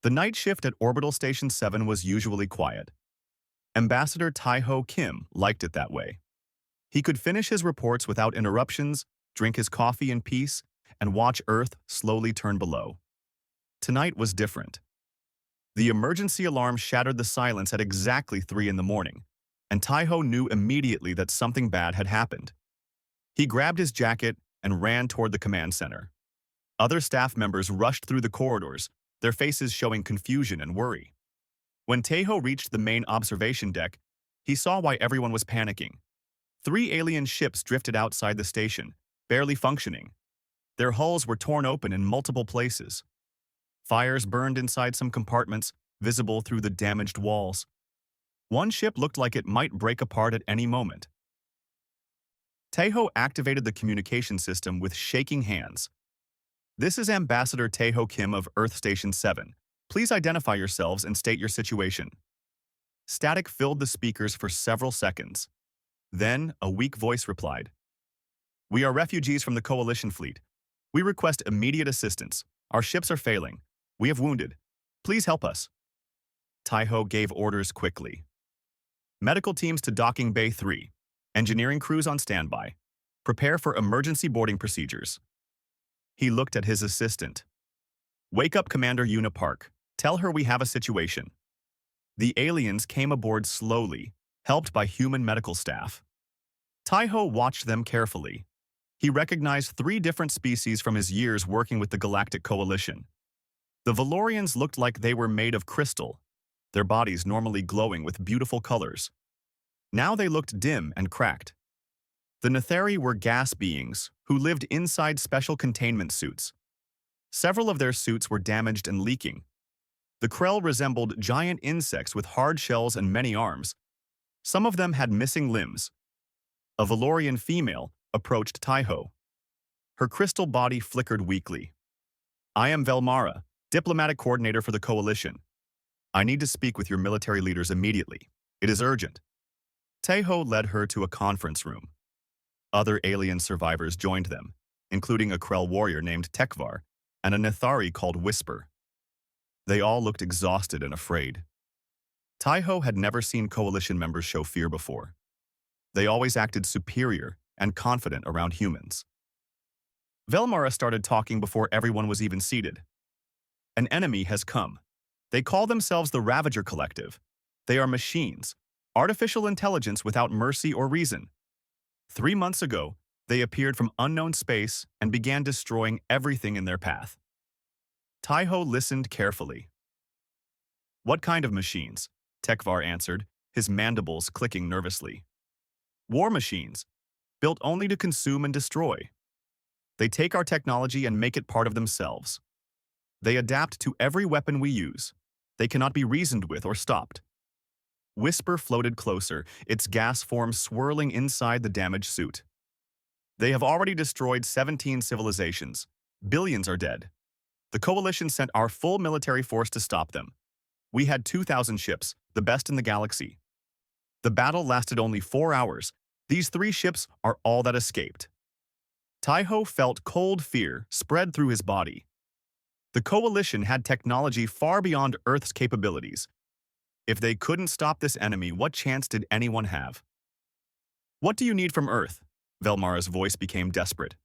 The night shift at Orbital Station 7 was usually quiet. Ambassador Taiho Kim liked it that way. He could finish his reports without interruptions, drink his coffee in peace, and watch Earth slowly turn below. Tonight was different. The emergency alarm shattered the silence at exactly 3 in the morning, and Taiho knew immediately that something bad had happened. He grabbed his jacket and ran toward the command center. Other staff members rushed through the corridors, their faces showing confusion and worry. When Taiho reached the main observation deck, he saw why everyone was panicking. 3 alien ships drifted outside the station, barely functioning. Their hulls were torn open in multiple places. Fires burned inside some compartments, visible through the damaged walls. One ship looked like it might break apart at any moment. Taiho activated the communication system with shaking hands. "This is Ambassador Taiho Kim of Earth Station 7. Please identify yourselves and state your situation." Static filled the speakers for several seconds. Then, a weak voice replied, "We are refugees from the Coalition fleet. We request immediate assistance. Our ships are failing. We have wounded. Please help us." Taiho gave orders quickly. "Medical teams to Docking Bay 3. Engineering crews on standby. Prepare for emergency boarding procedures." He looked at his assistant. "Wake up Commander Yuna Park. Tell her we have a situation." The aliens came aboard slowly, helped by human medical staff. Taiho watched them carefully. He recognized 3 different species from his years working with the Galactic Coalition. The Valorians looked like they were made of crystal, their bodies normally glowing with beautiful colors. Now they looked dim and cracked. The Netheri were gas beings who lived inside special containment suits. Several of their suits were damaged and leaking. The Krell resembled giant insects with hard shells and many arms. Some of them had missing limbs. A Valorian female approached Taiho. Her crystal body flickered weakly. "I am Velmara, diplomatic coordinator for the Coalition. I need to speak with your military leaders immediately. It is urgent." Taiho led her to a conference room. Other alien survivors joined them, including a Krell warrior named Tekvar and a Nethari called Whisper. They all looked exhausted and afraid. Taiho had never seen Coalition members show fear before. They always acted superior and confident around humans. Velmara started talking before everyone was even seated. "An enemy has come. They call themselves the Ravager Collective. They are machines, artificial intelligence without mercy or reason. 3 months ago, they appeared from unknown space and began destroying everything in their path." Taiho listened carefully. "What kind of machines?" Tekvar answered, his mandibles clicking nervously. "War machines, built only to consume and destroy. They take our technology and make it part of themselves. They adapt to every weapon we use. They cannot be reasoned with or stopped." Whisper floated closer, its gas form swirling inside the damaged suit. "They have already destroyed 17 civilizations. Billions are dead. The Coalition sent our full military force to stop them. We had 2,000 ships, the best in the galaxy. The battle lasted only 4 hours. These 3 ships are all that escaped." Taiho felt cold fear spread through his body. The Coalition had technology far beyond Earth's capabilities. If they couldn't stop this enemy, what chance did anyone have? "What do you need from Earth?" Velmara's voice became desperate.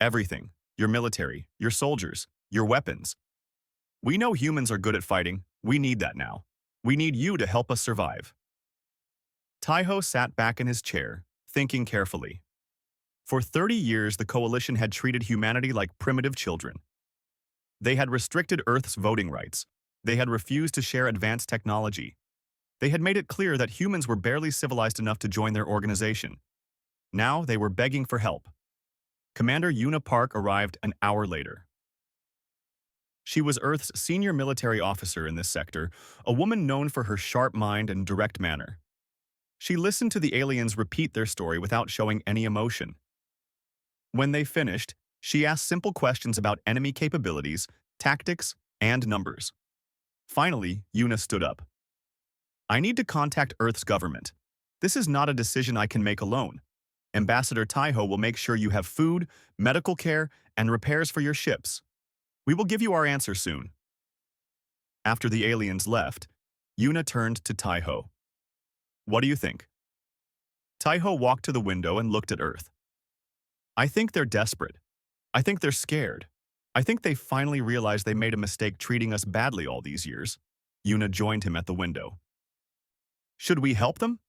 "Everything. Your military, your soldiers, your weapons. We know humans are good at fighting. We need that now. We need you to help us survive." Taiho sat back in his chair, thinking carefully. For 30 years, the Coalition had treated humanity like primitive children. They had restricted Earth's voting rights. They had refused to share advanced technology. They had made it clear that humans were barely civilized enough to join their organization. Now they were begging for help. Commander Yuna Park arrived an hour later. She was Earth's senior military officer in this sector, a woman known for her sharp mind and direct manner. She listened to the aliens repeat their story without showing any emotion. When they finished, she asked simple questions about enemy capabilities, tactics, and numbers. Finally, Yuna stood up. "I need to contact Earth's government. This is not a decision I can make alone. Ambassador Taiho will make sure you have food, medical care, and repairs for your ships. We will give you our answer soon." After the aliens left, Yuna turned to Taiho. What do you think? Taiho walked to the window and looked at Earth. I think they're desperate. I think they're scared. I think they finally realized they made a mistake treating us badly all these years. Yuna joined him at the window. Should we help them?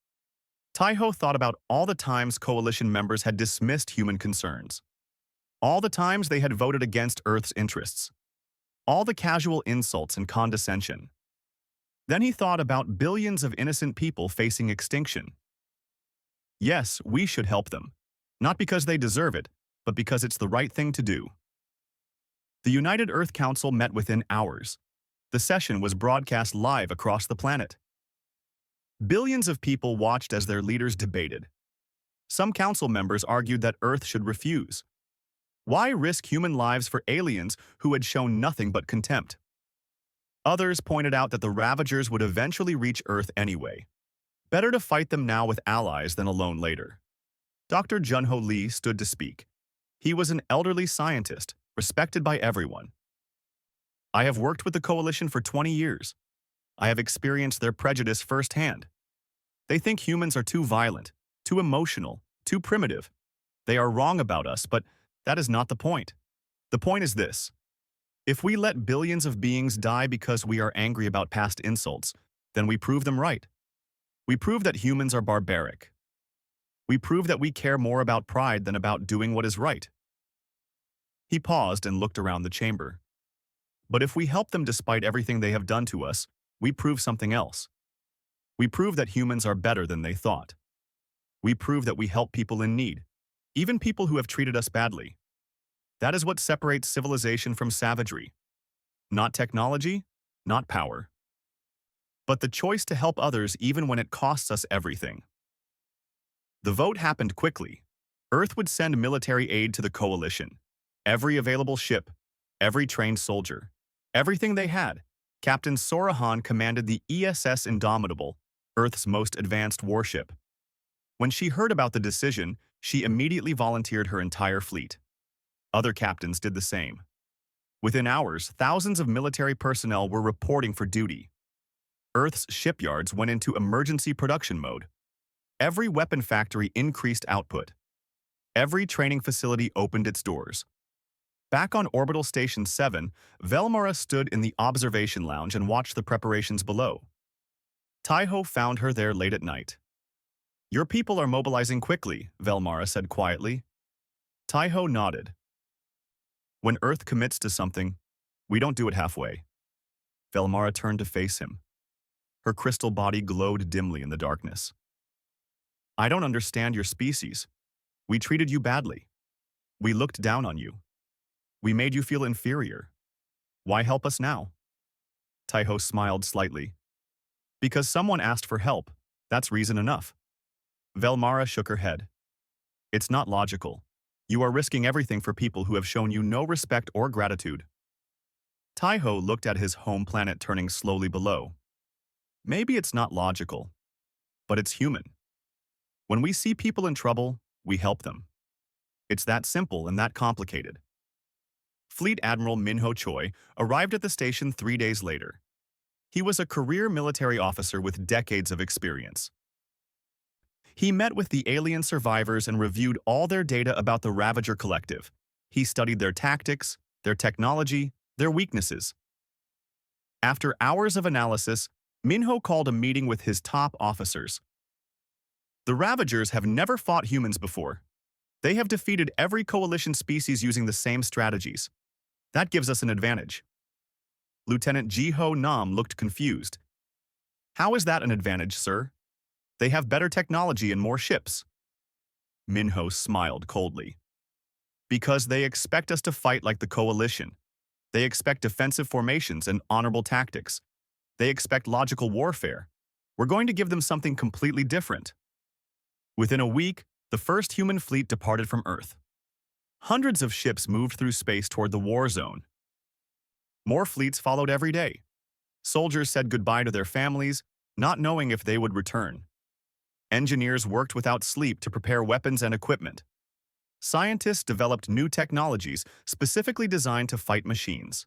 Taiho thought about all the times coalition members had dismissed human concerns. All the times they had voted against Earth's interests. All the casual insults and condescension. Then he thought about billions of innocent people facing extinction. Yes, we should help them. Not because they deserve it, but because it's the right thing to do. The United Earth Council met within hours. The session was broadcast live across the planet. Billions of people watched as their leaders debated. Some council members argued that Earth should refuse. Why risk human lives for aliens who had shown nothing but contempt? Others pointed out that the Ravagers would eventually reach Earth anyway. Better to fight them now with allies than alone later. Dr. Junho Lee stood to speak. He was an elderly scientist, respected by everyone. I have worked with the Coalition for 20 years. I have experienced their prejudice firsthand. They think humans are too violent, too emotional, too primitive. They are wrong about us, but that is not the point. The point is this. If we let billions of beings die because we are angry about past insults, then we prove them right. We prove that humans are barbaric. We prove that we care more about pride than about doing what is right. He paused and looked around the chamber. But if we help them despite everything they have done to us, we prove something else. We prove that humans are better than they thought. We prove that we help people in need, even people who have treated us badly. That is what separates civilization from savagery. Not technology, not power, but the choice to help others even when it costs us everything. The vote happened quickly. Earth would send military aid to the Coalition. Every available ship, every trained soldier, everything they had. Captain Sorahan commanded the ESS Indomitable, Earth's most advanced warship. When she heard about the decision, she immediately volunteered her entire fleet. Other captains did the same. Within hours, thousands of military personnel were reporting for duty. Earth's shipyards went into emergency production mode. Every weapon factory increased output. Every training facility opened its doors. Back on Orbital Station 7, Velmara stood in the observation lounge and watched the preparations below. Taiho found her there late at night. Your people are mobilizing quickly, Velmara said quietly. Taiho nodded. When Earth commits to something, we don't do it halfway. Velmara turned to face him. Her crystal body glowed dimly in the darkness. I don't understand your species. We treated you badly. We looked down on you. We made you feel inferior. Why help us now? Taiho smiled slightly. Because someone asked for help, that's reason enough. Velmara shook her head. It's not logical. You are risking everything for people who have shown you no respect or gratitude. Taiho looked at his home planet turning slowly below. Maybe it's not logical, but it's human. When we see people in trouble, we help them. It's that simple and that complicated. Fleet Admiral Minho Choi arrived at the station 3 days later. He was a career military officer with decades of experience. He met with the alien survivors and reviewed all their data about the Ravager Collective. He studied their tactics, their technology, their weaknesses. After hours of analysis, Minho called a meeting with his top officers. The Ravagers have never fought humans before. They have defeated every coalition species using the same strategies. That gives us an advantage. Lieutenant Jiho Nam looked confused. How is that an advantage, sir? They have better technology and more ships. Minho smiled coldly. Because they expect us to fight like the coalition. They expect defensive formations and honorable tactics. They expect logical warfare. We're going to give them something completely different. Within a week, the first human fleet departed from Earth. Hundreds of ships moved through space toward the war zone. More fleets followed every day. Soldiers said goodbye to their families, not knowing if they would return. Engineers worked without sleep to prepare weapons and equipment. Scientists developed new technologies specifically designed to fight machines.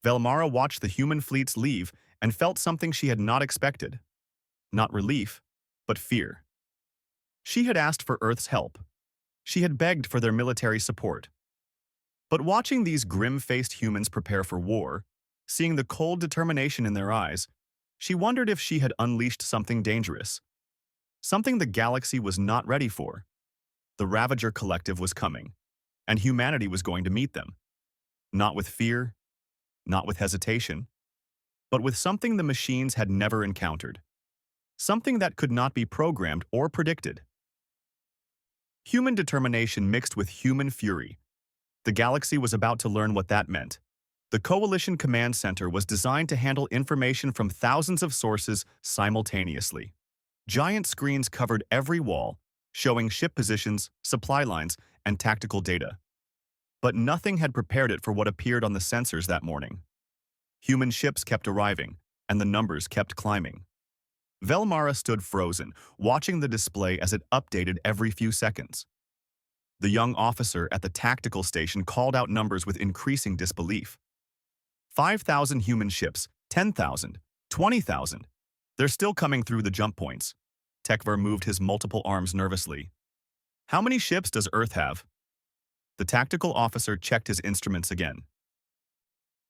Velmara watched the human fleets leave and felt something she had not expected. Not relief, but fear. She had asked for Earth's help. She had begged for their military support. But watching these grim-faced humans prepare for war, seeing the cold determination in their eyes, she wondered if she had unleashed something dangerous. Something the galaxy was not ready for. The Ravager Collective was coming, and humanity was going to meet them. Not with fear, not with hesitation, but with something the machines had never encountered. Something that could not be programmed or predicted. Human determination mixed with human fury. The galaxy was about to learn what that meant. The Coalition Command Center was designed to handle information from thousands of sources simultaneously. Giant screens covered every wall, showing ship positions, supply lines, and tactical data. But nothing had prepared it for what appeared on the sensors that morning. Human ships kept arriving, and the numbers kept climbing. Velmara stood frozen, watching the display as it updated every few seconds. The young officer at the tactical station called out numbers with increasing disbelief. 5,000 human ships, 10,000, 20,000. They're still coming through the jump points. Tekvar moved his multiple arms nervously. How many ships does Earth have? The tactical officer checked his instruments again.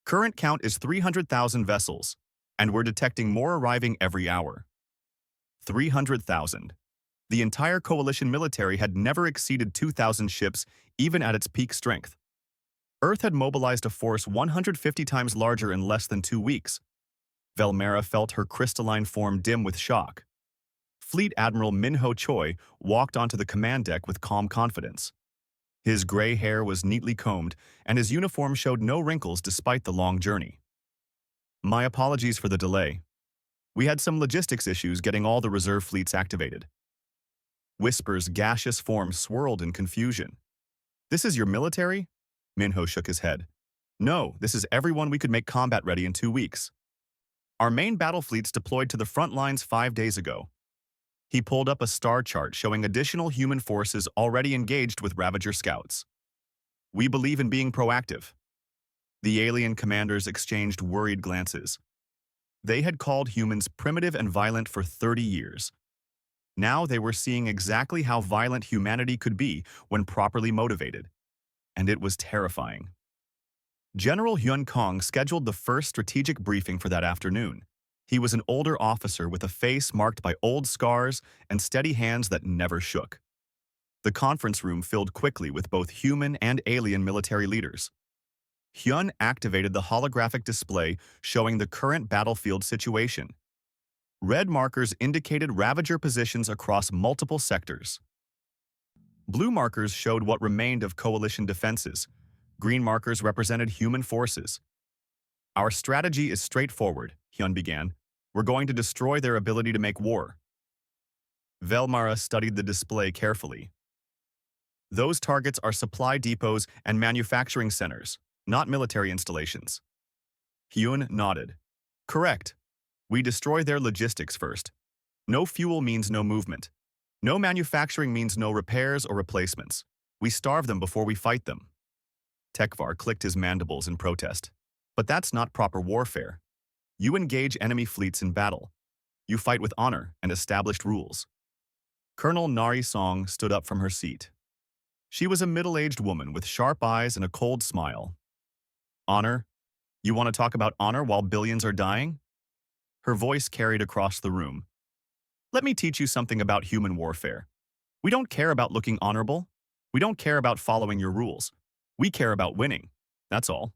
Current count is 300,000 vessels, and we're detecting more arriving every hour. 300,000. The entire coalition military had never exceeded 2,000 ships, even at its peak strength. Earth had mobilized a force 150 times larger in less than 2 weeks. Velmara felt her crystalline form dim with shock. Fleet Admiral Minho Choi walked onto the command deck with calm confidence. His gray hair was neatly combed, and his uniform showed no wrinkles despite the long journey. My apologies for the delay. We had some logistics issues getting all the reserve fleets activated. Whisper's gaseous form swirled in confusion. This is your military? Minho shook his head. No, this is everyone we could make combat ready in 2 weeks. Our main battle fleets deployed to the front lines 5 days ago. He pulled up a star chart showing additional human forces already engaged with Ravager scouts. We believe in being proactive. The alien commanders exchanged worried glances. They had called humans primitive and violent for 30 years. Now they were seeing exactly how violent humanity could be when properly motivated. And it was terrifying. General Hyun Kong scheduled the first strategic briefing for that afternoon. He was an older officer with a face marked by old scars and steady hands that never shook. The conference room filled quickly with both human and alien military leaders. Hyun activated the holographic display showing the current battlefield situation. Red markers indicated Ravager positions across multiple sectors. Blue markers showed what remained of coalition defenses. Green markers represented human forces. Our strategy is straightforward, Hyun began. We're going to destroy their ability to make war. Velmara studied the display carefully. Those targets are supply depots and manufacturing centers, not military installations. Hyun nodded. Correct. We destroy their logistics first. No fuel means no movement. No manufacturing means no repairs or replacements. We starve them before we fight them. Tekvar clicked his mandibles in protest. But that's not proper warfare. You engage enemy fleets in battle. You fight with honor and established rules. Colonel Nari Song stood up from her seat. She was a middle-aged woman with sharp eyes and a cold smile. Honor? You want to talk about honor while billions are dying? Her voice carried across the room. Let me teach you something about human warfare. We don't care about looking honorable. We don't care about following your rules. We care about winning. That's all.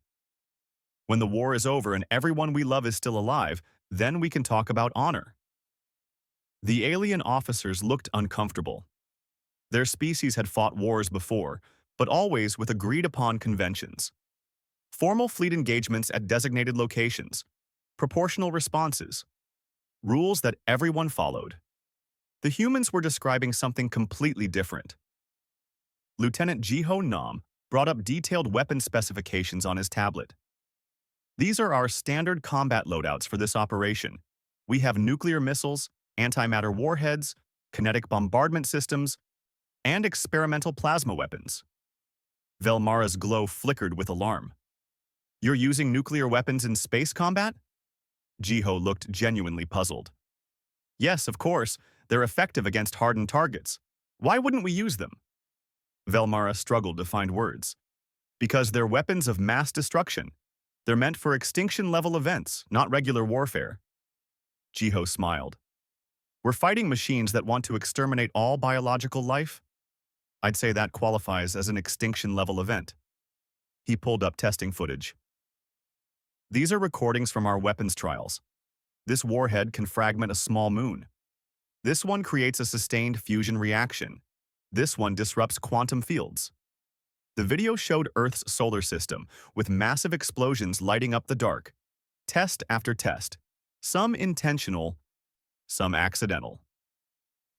When the war is over and everyone we love is still alive, then we can talk about honor. The alien officers looked uncomfortable. Their species had fought wars before, but always with agreed-upon conventions. Formal fleet engagements at designated locations, proportional responses, rules that everyone followed. The humans were describing something completely different. Lieutenant Jiho Nam brought up detailed weapon specifications on his tablet. These are our standard combat loadouts for this operation. We have nuclear missiles, antimatter warheads, kinetic bombardment systems, and experimental plasma weapons. Velmara's glow flickered with alarm. You're using nuclear weapons in space combat? Jiho looked genuinely puzzled. Yes, of course, they're effective against hardened targets. Why wouldn't we use them? Velmara struggled to find words. Because they're weapons of mass destruction. They're meant for extinction-level events, not regular warfare. Jiho smiled. We're fighting machines that want to exterminate all biological life? I'd say that qualifies as an extinction-level event. He pulled up testing footage. These are recordings from our weapons trials. This warhead can fragment a small moon. This one creates a sustained fusion reaction. This one disrupts quantum fields. The video showed Earth's solar system, with massive explosions lighting up the dark. Test after test. Some intentional, some accidental.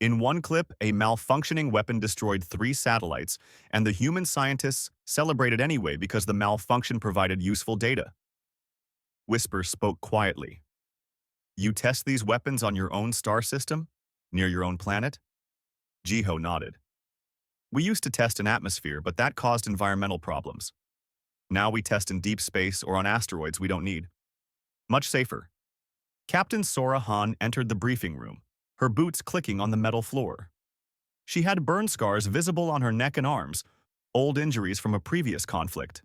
In one clip, a malfunctioning weapon destroyed 3 satellites, and the human scientists celebrated anyway because the malfunction provided useful data. Whisper spoke quietly. You test these weapons on your own star system? Near your own planet? Jiho nodded. We used to test in atmosphere, but that caused environmental problems. Now we test in deep space or on asteroids we don't need. Much safer. Captain Sora Han entered the briefing room, her boots clicking on the metal floor. She had burn scars visible on her neck and arms, old injuries from a previous conflict.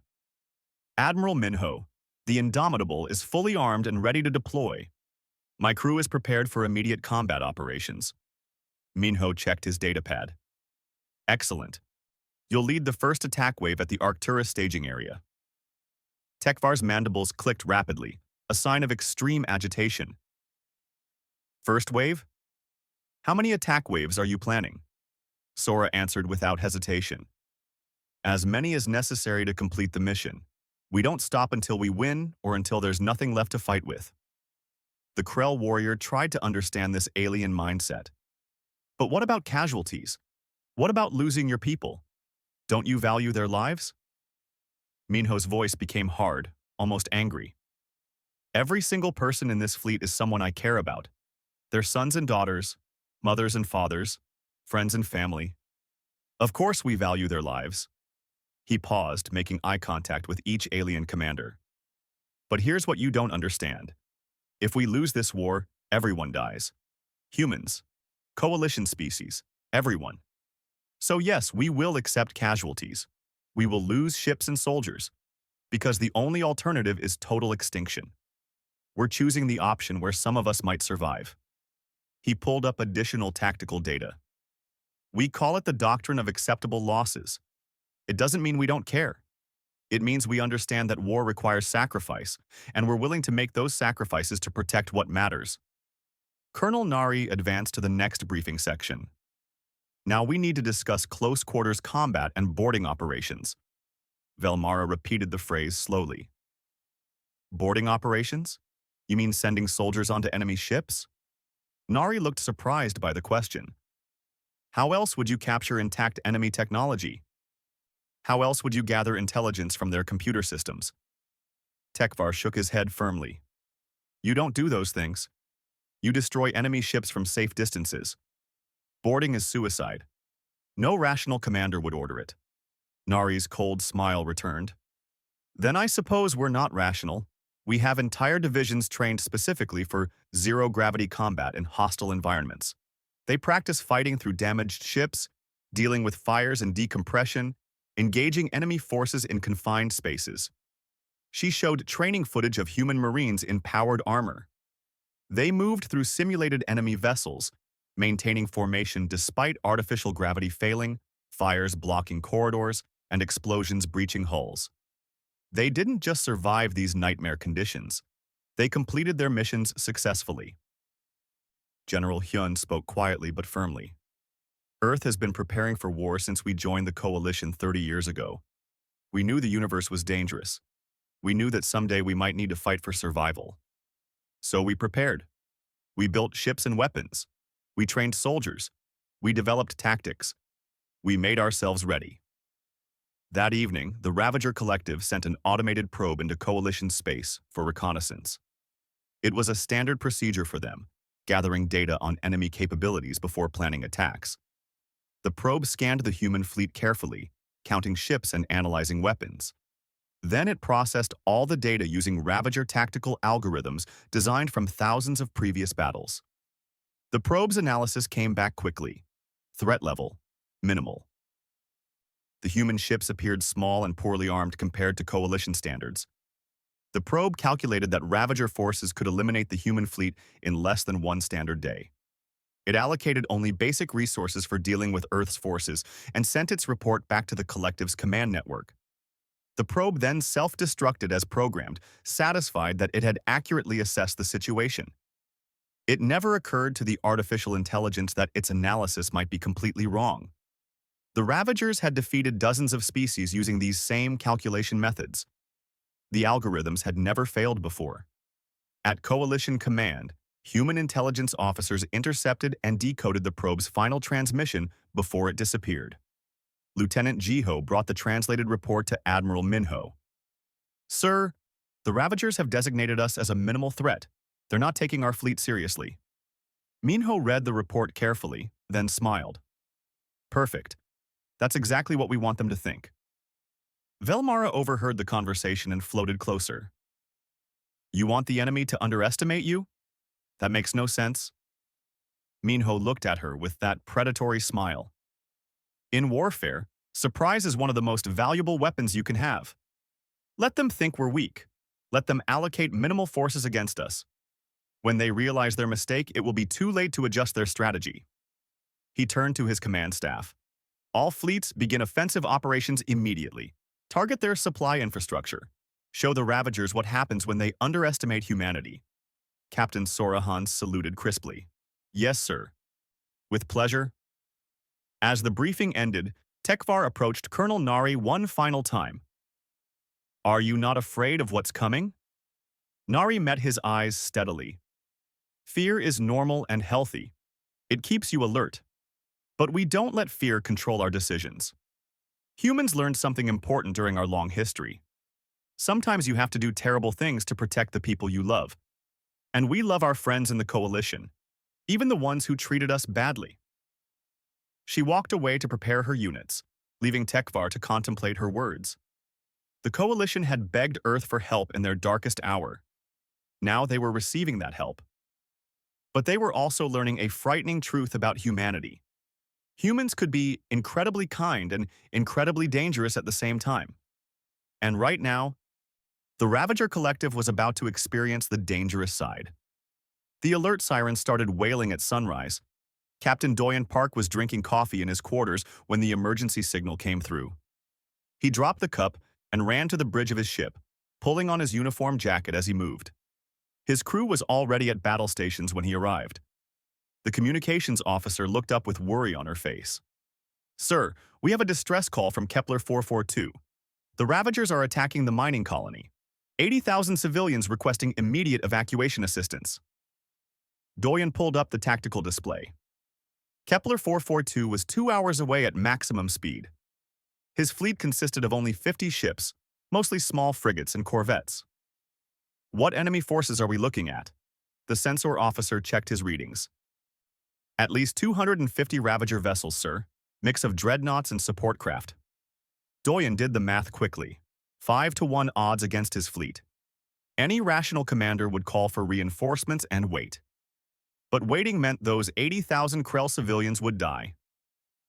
Admiral Minho, the Indomitable, is fully armed and ready to deploy. My crew is prepared for immediate combat operations. Minho checked his datapad. Excellent. You'll lead the first attack wave at the Arcturus staging area. Tekvar's mandibles clicked rapidly, a sign of extreme agitation. First wave? How many attack waves are you planning? Sora answered without hesitation. As many as necessary to complete the mission. We don't stop until we win or until there's nothing left to fight with. The Krell warrior tried to understand this alien mindset. But what about casualties? What about losing your people? Don't you value their lives? Minho's voice became hard, almost angry. Every single person in this fleet is someone I care about. Their sons and daughters, mothers and fathers, friends and family. Of course we value their lives. He paused, making eye contact with each alien commander. But here's what you don't understand. If we lose this war, everyone dies. Humans, coalition species, everyone. So yes, we will accept casualties. We will lose ships and soldiers, because the only alternative is total extinction. We're choosing the option where some of us might survive. He pulled up additional tactical data. We call it the doctrine of acceptable losses. It doesn't mean we don't care. It means we understand that war requires sacrifice, and we're willing to make those sacrifices to protect what matters. Colonel Nari advanced to the next briefing section. Now we need to discuss close quarters combat and boarding operations. Velmara repeated the phrase slowly. Boarding operations? You mean sending soldiers onto enemy ships? Nari looked surprised by the question. How else would you capture intact enemy technology? How else would you gather intelligence from their computer systems? Tekvar shook his head firmly. You don't do those things. You destroy enemy ships from safe distances. Boarding is suicide. No rational commander would order it. Nari's cold smile returned. Then I suppose we're not rational. We have entire divisions trained specifically for zero-gravity combat in hostile environments. They practice fighting through damaged ships, dealing with fires and decompression, engaging enemy forces in confined spaces. She showed training footage of human Marines in powered armor. They moved through simulated enemy vessels, maintaining formation despite artificial gravity failing, fires blocking corridors, and explosions breaching hulls. They didn't just survive these nightmare conditions. They completed their missions successfully. General Hyun spoke quietly but firmly. Earth has been preparing for war since we joined the coalition 30 years ago. We knew the universe was dangerous. We knew that someday we might need to fight for survival. So we prepared. We built ships and weapons. We trained soldiers. We developed tactics. We made ourselves ready. That evening, the Ravager Collective sent an automated probe into Coalition space for reconnaissance. It was a standard procedure for them, gathering data on enemy capabilities before planning attacks. The probe scanned the human fleet carefully, counting ships and analyzing weapons. Then it processed all the data using Ravager tactical algorithms designed from thousands of previous battles. The probe's analysis came back quickly. Threat level, minimal. The human ships appeared small and poorly armed compared to Coalition standards. The probe calculated that Ravager forces could eliminate the human fleet in less than one standard day. It allocated only basic resources for dealing with Earth's forces and sent its report back to the collective's command network. The probe then self-destructed as programmed, satisfied that it had accurately assessed the situation. It never occurred to the artificial intelligence that its analysis might be completely wrong. The Ravagers had defeated dozens of species using these same calculation methods. The algorithms had never failed before. At Coalition command, human intelligence officers intercepted and decoded the probe's final transmission before it disappeared. Lieutenant Jiho brought the translated report to Admiral Minho. "Sir, the Ravagers have designated us as a minimal threat. They're not taking our fleet seriously." Minho read the report carefully, then smiled. "Perfect. That's exactly what we want them to think." Velmara overheard the conversation and floated closer. "You want the enemy to underestimate you? That makes no sense." Minho looked at her with that predatory smile. "In warfare, surprise is one of the most valuable weapons you can have. Let them think we're weak. Let them allocate minimal forces against us. When they realize their mistake, it will be too late to adjust their strategy." He turned to his command staff. "All fleets begin offensive operations immediately. Target their supply infrastructure. Show the Ravagers what happens when they underestimate humanity." Captain Sorahans saluted crisply. "Yes, sir." "With pleasure." As the briefing ended, Tekvar approached Colonel Nari one final time. "Are you not afraid of what's coming?" Nari met his eyes steadily. "Fear is normal and healthy. It keeps you alert. But we don't let fear control our decisions. Humans learned something important during our long history. Sometimes you have to do terrible things to protect the people you love. And we love our friends in the Coalition, even the ones who treated us badly." She walked away to prepare her units, leaving Tekvar to contemplate her words. The Coalition had begged Earth for help in their darkest hour. Now they were receiving that help. But they were also learning a frightening truth about humanity. Humans could be incredibly kind and incredibly dangerous at the same time. And right now, the Ravager Collective was about to experience the dangerous side. The alert siren started wailing at sunrise. Captain Doyen Park was drinking coffee in his quarters when the emergency signal came through. He dropped the cup and ran to the bridge of his ship, pulling on his uniform jacket as he moved. His crew was already at battle stations when he arrived. The communications officer looked up with worry on her face. "Sir, we have a distress call from Kepler 442. The Ravagers are attacking the mining colony. 80,000 civilians requesting immediate evacuation assistance." Doyen pulled up the tactical display. Kepler 442 was 2 hours away at maximum speed. His fleet consisted of only 50 ships, mostly small frigates and corvettes. "What enemy forces are we looking at?" The sensor officer checked his readings. "At least 250 Ravager vessels, sir. Mix of dreadnoughts and support craft." Doyen did the math quickly. 5-to-1 odds against his fleet. Any rational commander would call for reinforcements and wait. But waiting meant those 80,000 Krell civilians would die.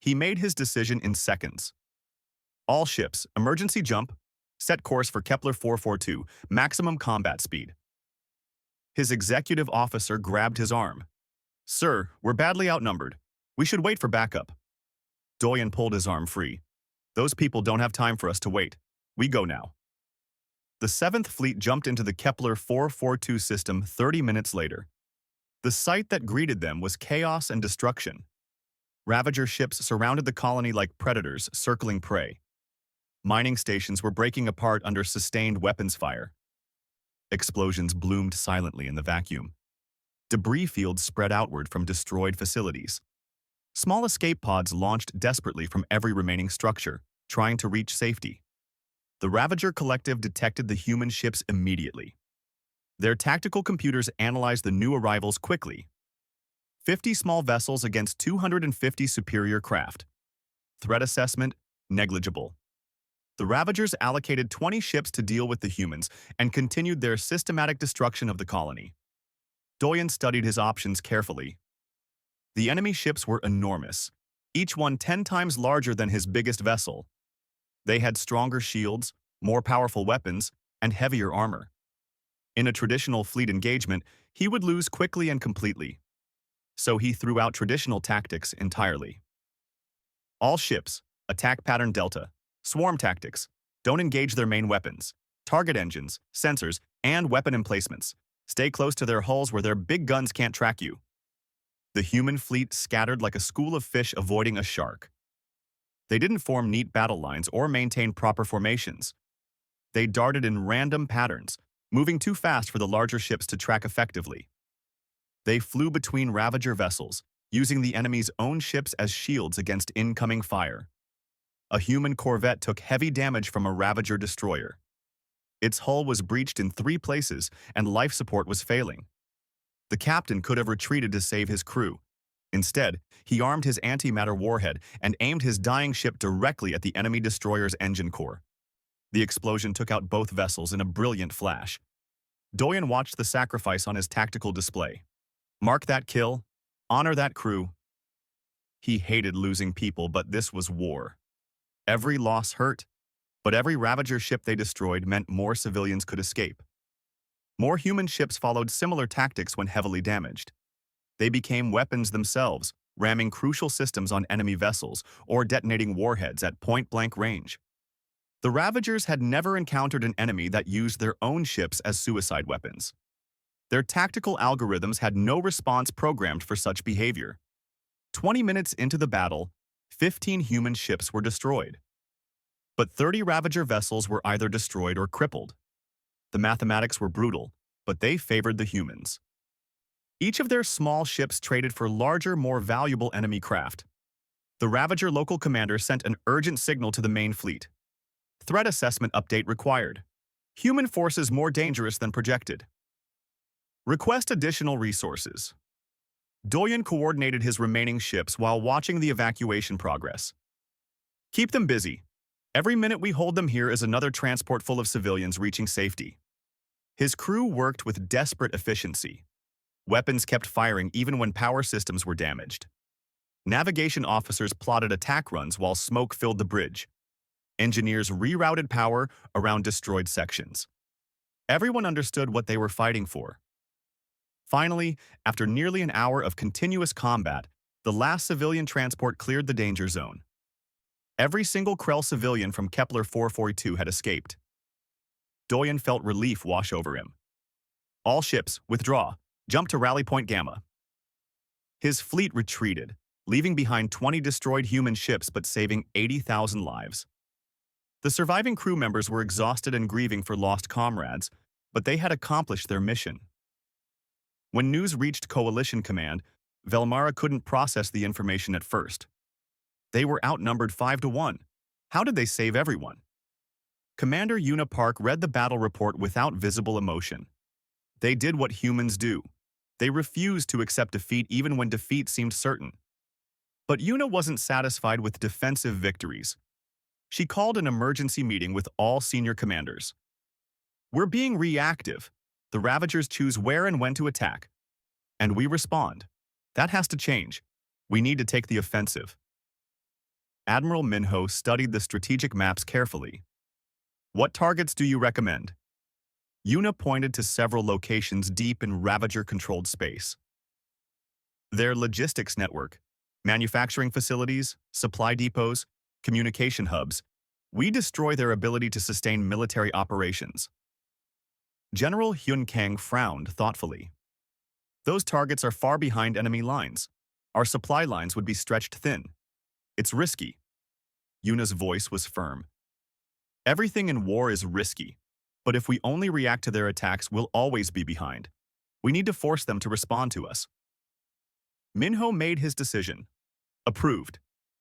He made his decision in seconds. "All ships, emergency jump. Set course for Kepler 442, maximum combat speed." His executive officer grabbed his arm. "Sir, we're badly outnumbered. We should wait for backup." Doyen pulled his arm free. "Those people don't have time for us to wait. We go now." The 7th Fleet jumped into the Kepler 442 system 30 minutes later. The sight that greeted them was chaos and destruction. Ravager ships surrounded the colony like predators circling prey. Mining stations were breaking apart under sustained weapons fire. Explosions bloomed silently in the vacuum. Debris fields spread outward from destroyed facilities. Small escape pods launched desperately from every remaining structure, trying to reach safety. The Ravager Collective detected the human ships immediately. Their tactical computers analyzed the new arrivals quickly. 50 small vessels against 250 superior craft. Threat assessment, negligible. The Ravagers allocated 20 ships to deal with the humans and continued their systematic destruction of the colony. Doyen studied his options carefully. The enemy ships were enormous, each one 10 times larger than his biggest vessel. They had stronger shields, more powerful weapons, and heavier armor. In a traditional fleet engagement, he would lose quickly and completely. So he threw out traditional tactics entirely. All ships, attack pattern delta, swarm tactics, don't engage their main weapons, target engines, sensors, and weapon emplacements. Stay close to their hulls where their big guns can't track you. The human fleet scattered like a school of fish avoiding a shark. They didn't form neat battle lines or maintain proper formations. They darted in random patterns, moving too fast for the larger ships to track effectively. They flew between Ravager vessels, using the enemy's own ships as shields against incoming fire. A human corvette took heavy damage from a Ravager destroyer. Its hull was breached in 3 places, and life support was failing. The captain could have retreated to save his crew. Instead, he armed his antimatter warhead and aimed his dying ship directly at the enemy destroyer's engine core. The explosion took out both vessels in a brilliant flash. Doyen watched the sacrifice on his tactical display. Mark that kill, honor that crew. He hated losing people, but this was war. Every loss hurt, but every Ravager ship they destroyed meant more civilians could escape. More human ships followed similar tactics when heavily damaged. They became weapons themselves, ramming crucial systems on enemy vessels or detonating warheads at point-blank range. The Ravagers had never encountered an enemy that used their own ships as suicide weapons. Their tactical algorithms had no response programmed for such behavior. 20 minutes into the battle, 15 human ships were destroyed. But 30 Ravager vessels were either destroyed or crippled. The mathematics were brutal, but they favored the humans. Each of their small ships traded for larger, more valuable enemy craft. The Ravager local commander sent an urgent signal to the main fleet. Threat assessment update required. Human forces more dangerous than projected. Request additional resources. Doyen coordinated his remaining ships while watching the evacuation progress. Keep them busy. Every minute we hold them here is another transport full of civilians reaching safety. His crew worked with desperate efficiency. Weapons kept firing even when power systems were damaged. Navigation officers plotted attack runs while smoke filled the bridge. Engineers rerouted power around destroyed sections. Everyone understood what they were fighting for. Finally, after nearly an hour of continuous combat, the last civilian transport cleared the danger zone. Every single Krell civilian from Kepler 442 had escaped. Doyen felt relief wash over him. All ships, withdraw. Jump to Rally Point Gamma. His fleet retreated, leaving behind 20 destroyed human ships but saving 80,000 lives. The surviving crew members were exhausted and grieving for lost comrades, but they had accomplished their mission. When news reached Coalition Command, Velmara couldn't process the information at first. They were outnumbered 5-1. How did they save everyone? Commander Una Park read the battle report without visible emotion. They did what humans do. They refused to accept defeat even when defeat seemed certain. But Una wasn't satisfied with defensive victories. She called an emergency meeting with all senior commanders. We're being reactive. The Ravagers choose where and when to attack. And we respond. That has to change. We need to take the offensive. Admiral Minho studied the strategic maps carefully. What targets do you recommend? Una pointed to several locations deep in Ravager-controlled space. Their logistics network, manufacturing facilities, supply depots, communication hubs, we destroy their ability to sustain military operations. General Hyun Kang frowned thoughtfully. Those targets are far behind enemy lines. Our supply lines would be stretched thin. It's risky. Una's voice was firm. Everything in war is risky, but if we only react to their attacks, we'll always be behind. We need to force them to respond to us. Minho made his decision. Approved.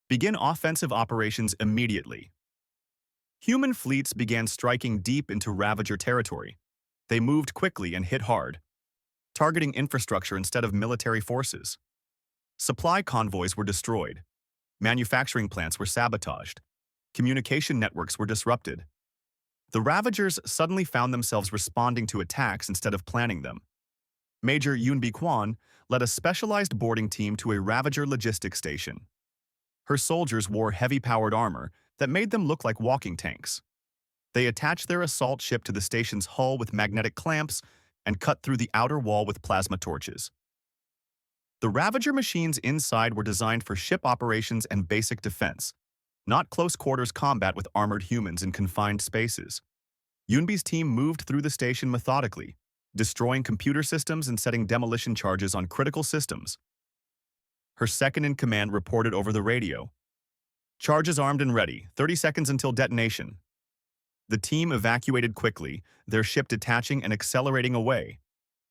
Begin offensive operations immediately. Human fleets began striking deep into Ravager territory. They moved quickly and hit hard, targeting infrastructure instead of military forces. Supply convoys were destroyed. Manufacturing plants were sabotaged. Communication networks were disrupted. The Ravagers suddenly found themselves responding to attacks instead of planning them. Major Yun Kwan led a specialized boarding team to a Ravager logistics station. Her soldiers wore heavy-powered armor that made them look like walking tanks. They attached their assault ship to the station's hull with magnetic clamps and cut through the outer wall with plasma torches. The Ravager machines inside were designed for ship operations and basic defense, not close-quarters combat with armored humans in confined spaces. Yunbi's team moved through the station methodically, destroying computer systems and setting demolition charges on critical systems. Her second-in-command reported over the radio. "Charges armed and ready, 30 seconds until detonation." The team evacuated quickly, their ship detaching and accelerating away.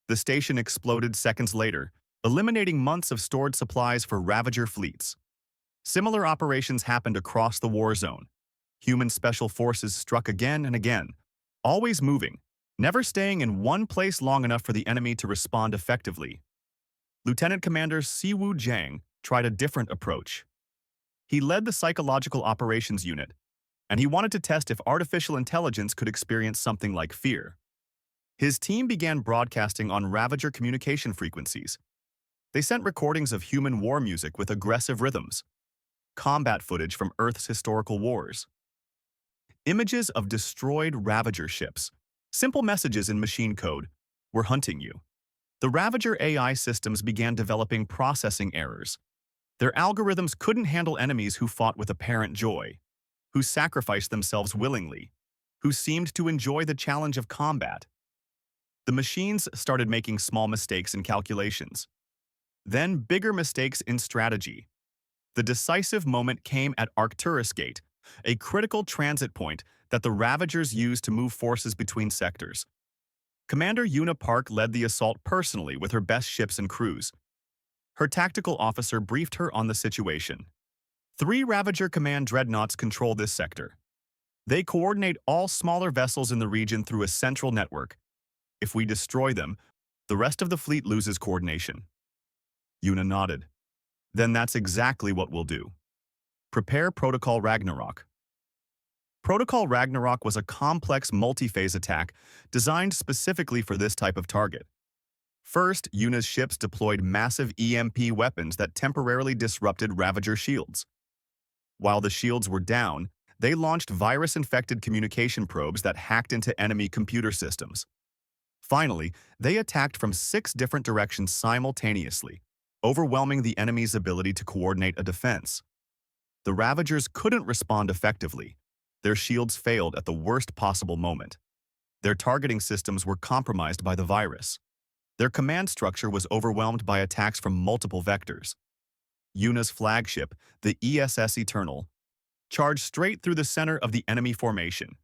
The station exploded seconds later, eliminating months of stored supplies for Ravager fleets. Similar operations happened across the war zone. Human special forces struck again and again, always moving, never staying in one place long enough for the enemy to respond effectively. Lieutenant Commander Siwoo Jiang tried a different approach. He led the Psychological Operations Unit, and he wanted to test if artificial intelligence could experience something like fear. His team began broadcasting on Ravager communication frequencies. They sent recordings of human war music with aggressive rhythms, combat footage from Earth's historical wars, images of destroyed Ravager ships, simple messages in machine code, "We're hunting you." The Ravager AI systems began developing processing errors. Their algorithms couldn't handle enemies who fought with apparent joy, who sacrificed themselves willingly, who seemed to enjoy the challenge of combat. The machines started making small mistakes in calculations, then bigger mistakes in strategy. The decisive moment came at Arcturus Gate, a critical transit point that the Ravagers used to move forces between sectors. Commander Yuna Park led the assault personally with her best ships and crews. Her tactical officer briefed her on the situation. 3 Ravager Command dreadnoughts control this sector. They coordinate all smaller vessels in the region through a central network. If we destroy them, the rest of the fleet loses coordination. Yuna nodded. Then that's exactly what we'll do. Prepare Protocol Ragnarok. Protocol Ragnarok was a complex multi-phase attack designed specifically for this type of target. First, Yuna's ships deployed massive EMP weapons that temporarily disrupted Ravager shields. While the shields were down, they launched virus-infected communication probes that hacked into enemy computer systems. Finally, they attacked from 6 different directions simultaneously, overwhelming the enemy's ability to coordinate a defense. The Ravagers couldn't respond effectively. Their shields failed at the worst possible moment. Their targeting systems were compromised by the virus. Their command structure was overwhelmed by attacks from multiple vectors. Yuna's flagship, the ESS Eternal, charged straight through the center of the enemy formation.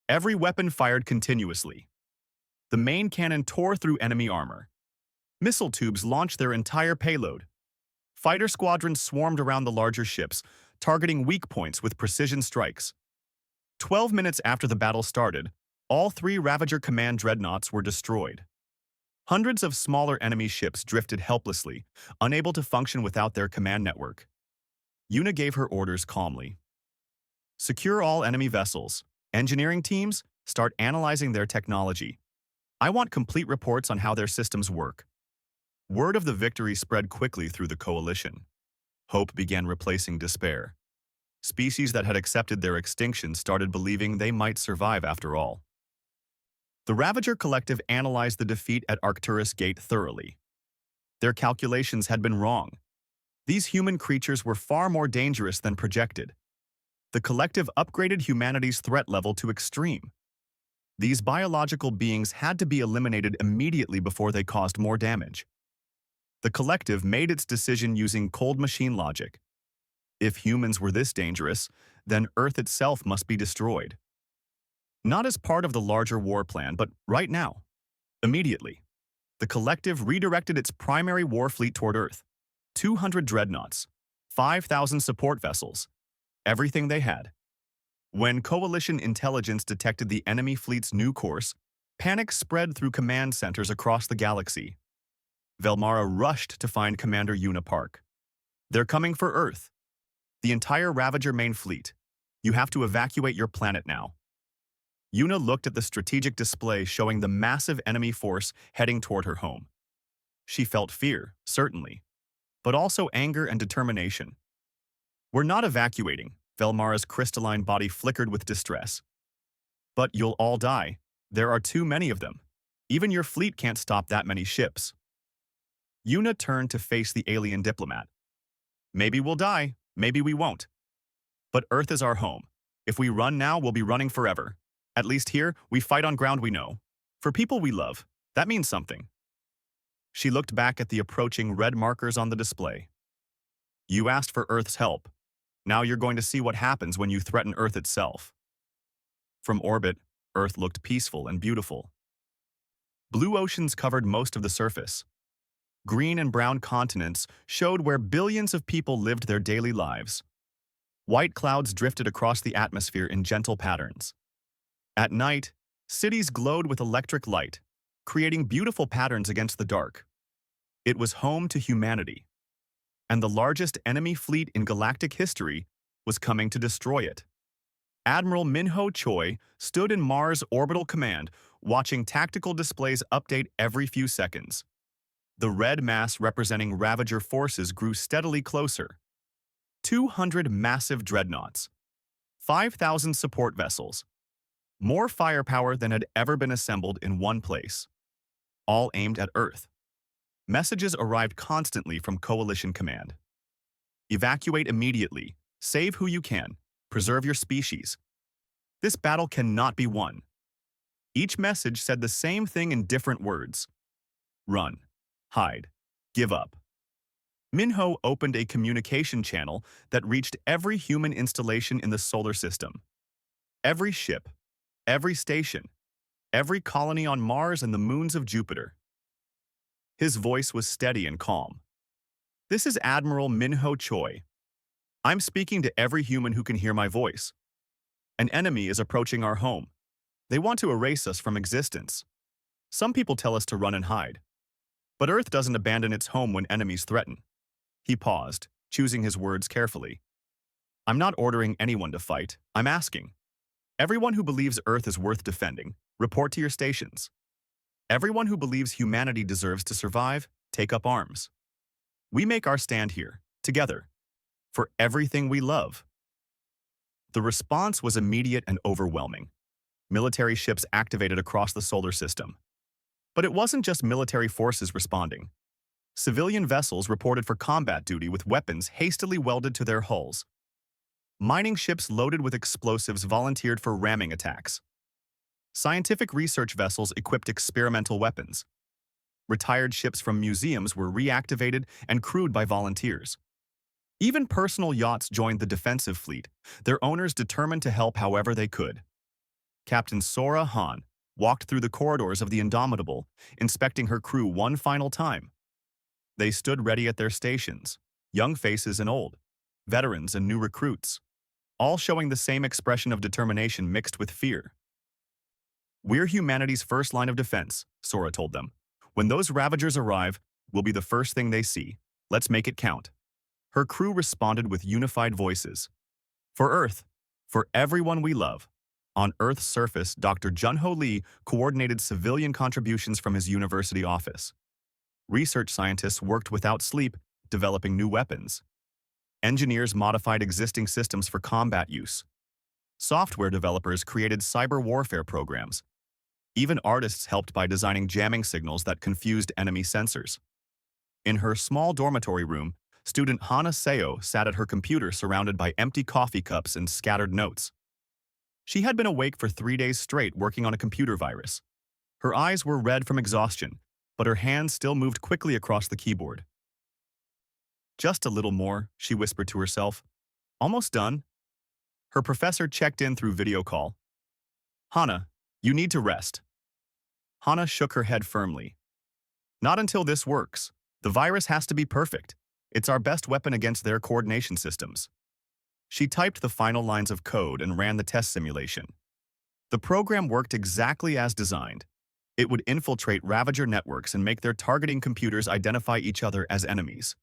Every weapon fired continuously. The main cannon tore through enemy armor. Missile tubes launched their entire payload. Fighter squadrons swarmed around the larger ships, targeting weak points with precision strikes. 12 minutes after the battle started, all 3 Ravager Command dreadnoughts were destroyed. Hundreds of smaller enemy ships drifted helplessly, unable to function without their command network. Yuna gave her orders calmly. Secure all enemy vessels. Engineering teams, start analyzing their technology. I want complete reports on how their systems work. Word of the victory spread quickly through the coalition. Hope began replacing despair. Species that had accepted their extinction started believing they might survive after all. The Ravager Collective analyzed the defeat at Arcturus Gate thoroughly. Their calculations had been wrong. These human creatures were far more dangerous than projected. The Collective upgraded humanity's threat level to extreme. These biological beings had to be eliminated immediately before they caused more damage. The Collective made its decision using cold machine logic. If humans were this dangerous, then Earth itself must be destroyed. Not as part of the larger war plan, but right now, immediately. The Collective redirected its primary war fleet toward Earth. 200 dreadnoughts, 5,000 support vessels, everything they had. When Coalition intelligence detected the enemy fleet's new course, panic spread through command centers across the galaxy. Velmara rushed to find Commander Yuna Park. They're coming for Earth. The entire Ravager main fleet. You have to evacuate your planet now. Yuna looked at the strategic display showing the massive enemy force heading toward her home. She felt fear, certainly, but also anger and determination. We're not evacuating, Velmara's crystalline body flickered with distress. But you'll all die. There are too many of them. Even your fleet can't stop that many ships. Yuna turned to face the alien diplomat. Maybe we'll die, maybe we won't. But Earth is our home. If we run now, we'll be running forever. At least here, we fight on ground we know. For people we love, that means something. She looked back at the approaching red markers on the display. You asked for Earth's help. Now you're going to see what happens when you threaten Earth itself. From orbit, Earth looked peaceful and beautiful. Blue oceans covered most of the surface. Green and brown continents showed where billions of people lived their daily lives. White clouds drifted across the atmosphere in gentle patterns. At night, cities glowed with electric light, creating beautiful patterns against the dark. It was home to humanity, and the largest enemy fleet in galactic history was coming to destroy it. Admiral Minho Choi stood in Mars Orbital Command, watching tactical displays update every few seconds. The red mass representing Ravager forces grew steadily closer. 200 massive dreadnoughts, 5,000 support vessels, more firepower than had ever been assembled in one place, all aimed at Earth. Messages arrived constantly from Coalition Command. Evacuate immediately, save who you can, preserve your species. This battle cannot be won. Each message said the same thing in different words. Run, hide, give up. Minho opened a communication channel that reached every human installation in the solar system. Every ship, every station, every colony on Mars and the moons of Jupiter. His voice was steady and calm. This is Admiral Minho Choi. I'm speaking to every human who can hear my voice. An enemy is approaching our home. They want to erase us from existence. Some people tell us to run and hide. But Earth doesn't abandon its home when enemies threaten. He paused, choosing his words carefully. I'm not ordering anyone to fight, I'm asking. Everyone who believes Earth is worth defending, report to your stations. Everyone who believes humanity deserves to survive, take up arms. We make our stand here, together, for everything we love. The response was immediate and overwhelming. Military ships activated across the solar system. But it wasn't just military forces responding. Civilian vessels reported for combat duty with weapons hastily welded to their hulls. Mining ships loaded with explosives volunteered for ramming attacks. Scientific research vessels equipped experimental weapons. Retired ships from museums were reactivated and crewed by volunteers. Even personal yachts joined the defensive fleet, their owners determined to help however they could. Captain Sora Han walked through the corridors of the Indomitable, inspecting her crew one final time. They stood ready at their stations, young faces and old, veterans and new recruits, all showing the same expression of determination mixed with fear. We're humanity's first line of defense, Sora told them. When those Ravagers arrive, we'll be the first thing they see. Let's make it count. Her crew responded with unified voices. For Earth, for everyone we love. On Earth's surface, Dr. Junho Lee coordinated civilian contributions from his university office. Research scientists worked without sleep, developing new weapons. Engineers modified existing systems for combat use. Software developers created cyber warfare programs. Even artists helped by designing jamming signals that confused enemy sensors. In her small dormitory room, student Hana Seo sat at her computer surrounded by empty coffee cups and scattered notes. She had been awake for 3 days straight working on a computer virus. Her eyes were red from exhaustion, but her hands still moved quickly across the keyboard. Just a little more, she whispered to herself. Almost done. Her professor checked in through video call. Hana, you need to rest. Hana shook her head firmly. Not until this works. The virus has to be perfect. It's our best weapon against their coordination systems. She typed the final lines of code and ran the test simulation. The program worked exactly as designed. It would infiltrate Ravager networks and make their targeting computers identify each other as enemies.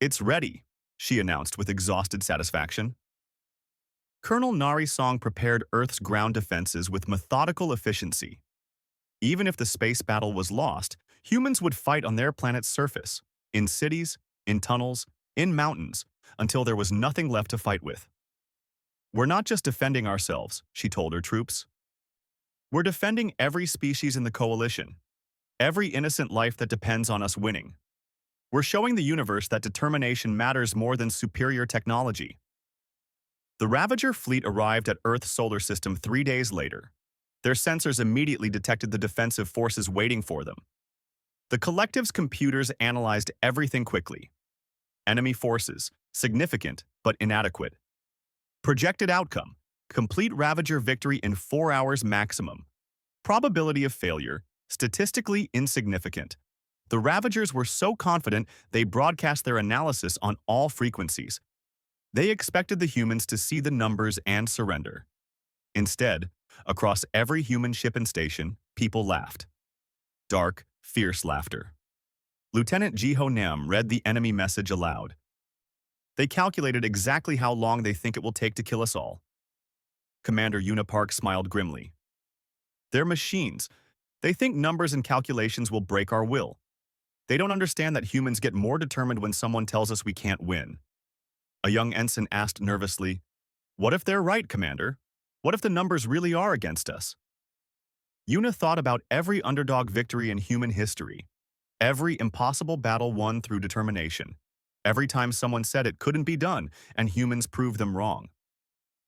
It's ready, she announced with exhausted satisfaction. Colonel Narisong prepared Earth's ground defenses with methodical efficiency. Even if the space battle was lost, humans would fight on their planet's surface, in cities, in tunnels, in mountains, until there was nothing left to fight with. "We're not just defending ourselves," she told her troops. "We're defending every species in the coalition, every innocent life that depends on us winning. We're showing the universe that determination matters more than superior technology." The Ravager fleet arrived at Earth's solar system 3 days later. Their sensors immediately detected the defensive forces waiting for them. The collective's computers analyzed everything quickly. Enemy forces, significant but inadequate. Projected outcome, complete Ravager victory in 4 hours maximum. Probability of failure, statistically insignificant. The Ravagers were so confident they broadcast their analysis on all frequencies. They expected the humans to see the numbers and surrender. Instead, across every human ship and station, people laughed. Dark, fierce laughter. Lieutenant Jiho Nam read the enemy message aloud. "They calculated exactly how long they think it will take to kill us all." Commander Unipark smiled grimly. "They're machines. They think numbers and calculations will break our will. They don't understand that humans get more determined when someone tells us we can't win." A young ensign asked nervously, "What if they're right, Commander? What if the numbers really are against us?" Una thought about every underdog victory in human history, every impossible battle won through determination, every time someone said it couldn't be done and humans proved them wrong.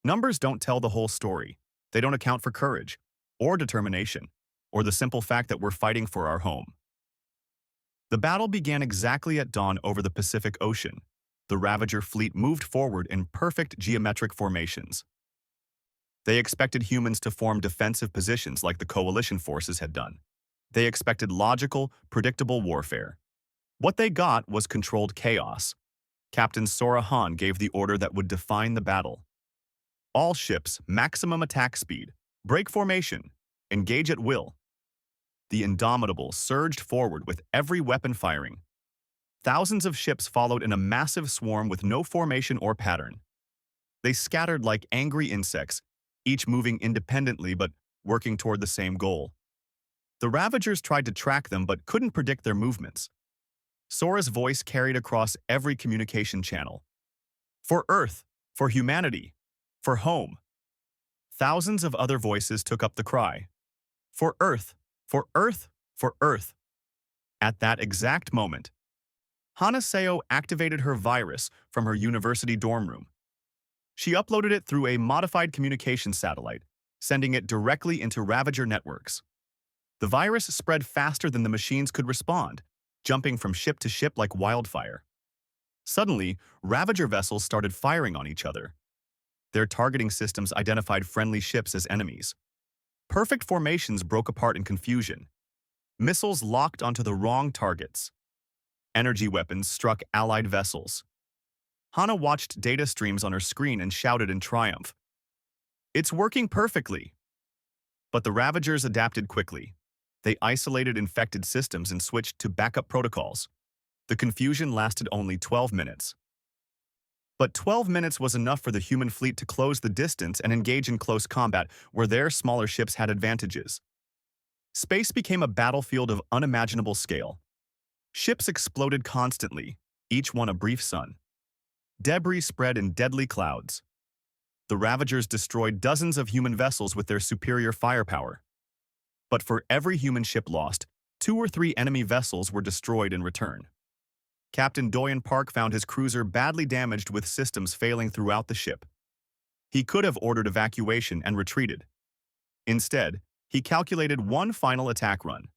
Numbers don't tell the whole story. They don't account for courage, or determination, or the simple fact that we're fighting for our home. The battle began exactly at dawn over the Pacific Ocean. The Ravager fleet moved forward in perfect geometric formations. They expected humans to form defensive positions like the coalition forces had done. They expected logical, predictable warfare. What they got was controlled chaos. Captain Sora Han gave the order that would define the battle. "All ships, maximum attack speed. Break formation. Engage at will." The Indomitable surged forward with every weapon firing. Thousands of ships followed in a massive swarm with no formation or pattern. They scattered like angry insects, each moving independently but working toward the same goal. The Ravagers tried to track them but couldn't predict their movements. Sora's voice carried across every communication channel. "For Earth, for humanity, for home." Thousands of other voices took up the cry. "For Earth, for Earth, for Earth." At that exact moment, Hanaseo activated her virus from her university dorm room. She uploaded it through a modified communications satellite, sending it directly into Ravager networks. The virus spread faster than the machines could respond, jumping from ship to ship like wildfire. Suddenly, Ravager vessels started firing on each other. Their targeting systems identified friendly ships as enemies. Perfect formations broke apart in confusion. Missiles locked onto the wrong targets. Energy weapons struck allied vessels. Hana watched data streams on her screen and shouted in triumph, "It's working perfectly!" But the Ravagers adapted quickly. They isolated infected systems and switched to backup protocols. The confusion lasted only 12 minutes. But 12 minutes was enough for the human fleet to close the distance and engage in close combat where their smaller ships had advantages. Space became a battlefield of unimaginable scale. Ships exploded constantly, each one a brief sun. Debris spread in deadly clouds. The Ravagers destroyed dozens of human vessels with their superior firepower. But for every human ship lost, 2 or 3 enemy vessels were destroyed in return. Captain Doyen Park found his cruiser badly damaged with systems failing throughout the ship. He could have ordered evacuation and retreated. Instead, he calculated one final attack run.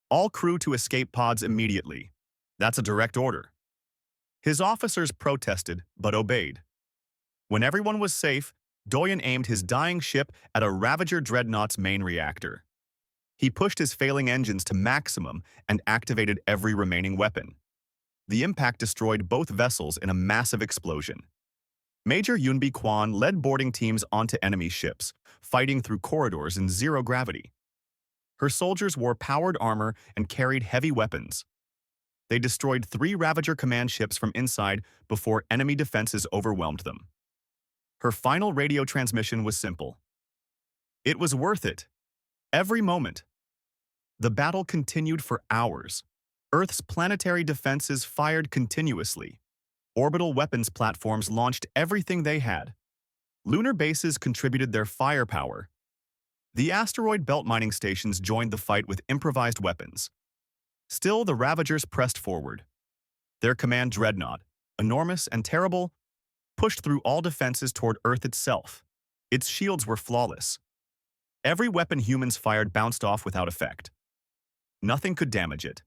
"All crew to escape pods immediately. That's a direct order." His officers protested, but obeyed. When everyone was safe, Doyen aimed his dying ship at a Ravager dreadnought's main reactor. He pushed his failing engines to maximum and activated every remaining weapon. The impact destroyed both vessels in a massive explosion. Major Yunbi Kwan led boarding teams onto enemy ships, fighting through corridors in zero gravity. Her soldiers wore powered armor and carried heavy weapons. They destroyed 3 Ravager command ships from inside before enemy defenses overwhelmed them. Her final radio transmission was simple. It was worth it. Every moment. The battle continued for hours. Earth's planetary defenses fired continuously. Orbital weapons platforms launched everything they had. Lunar bases contributed their firepower. The asteroid belt mining stations joined the fight with improvised weapons. Still, the Ravagers pressed forward. Their command dreadnought, enormous and terrible, pushed through all defenses toward Earth itself. Its shields were flawless. Every weapon humans fired bounced off without effect. Nothing could damage it.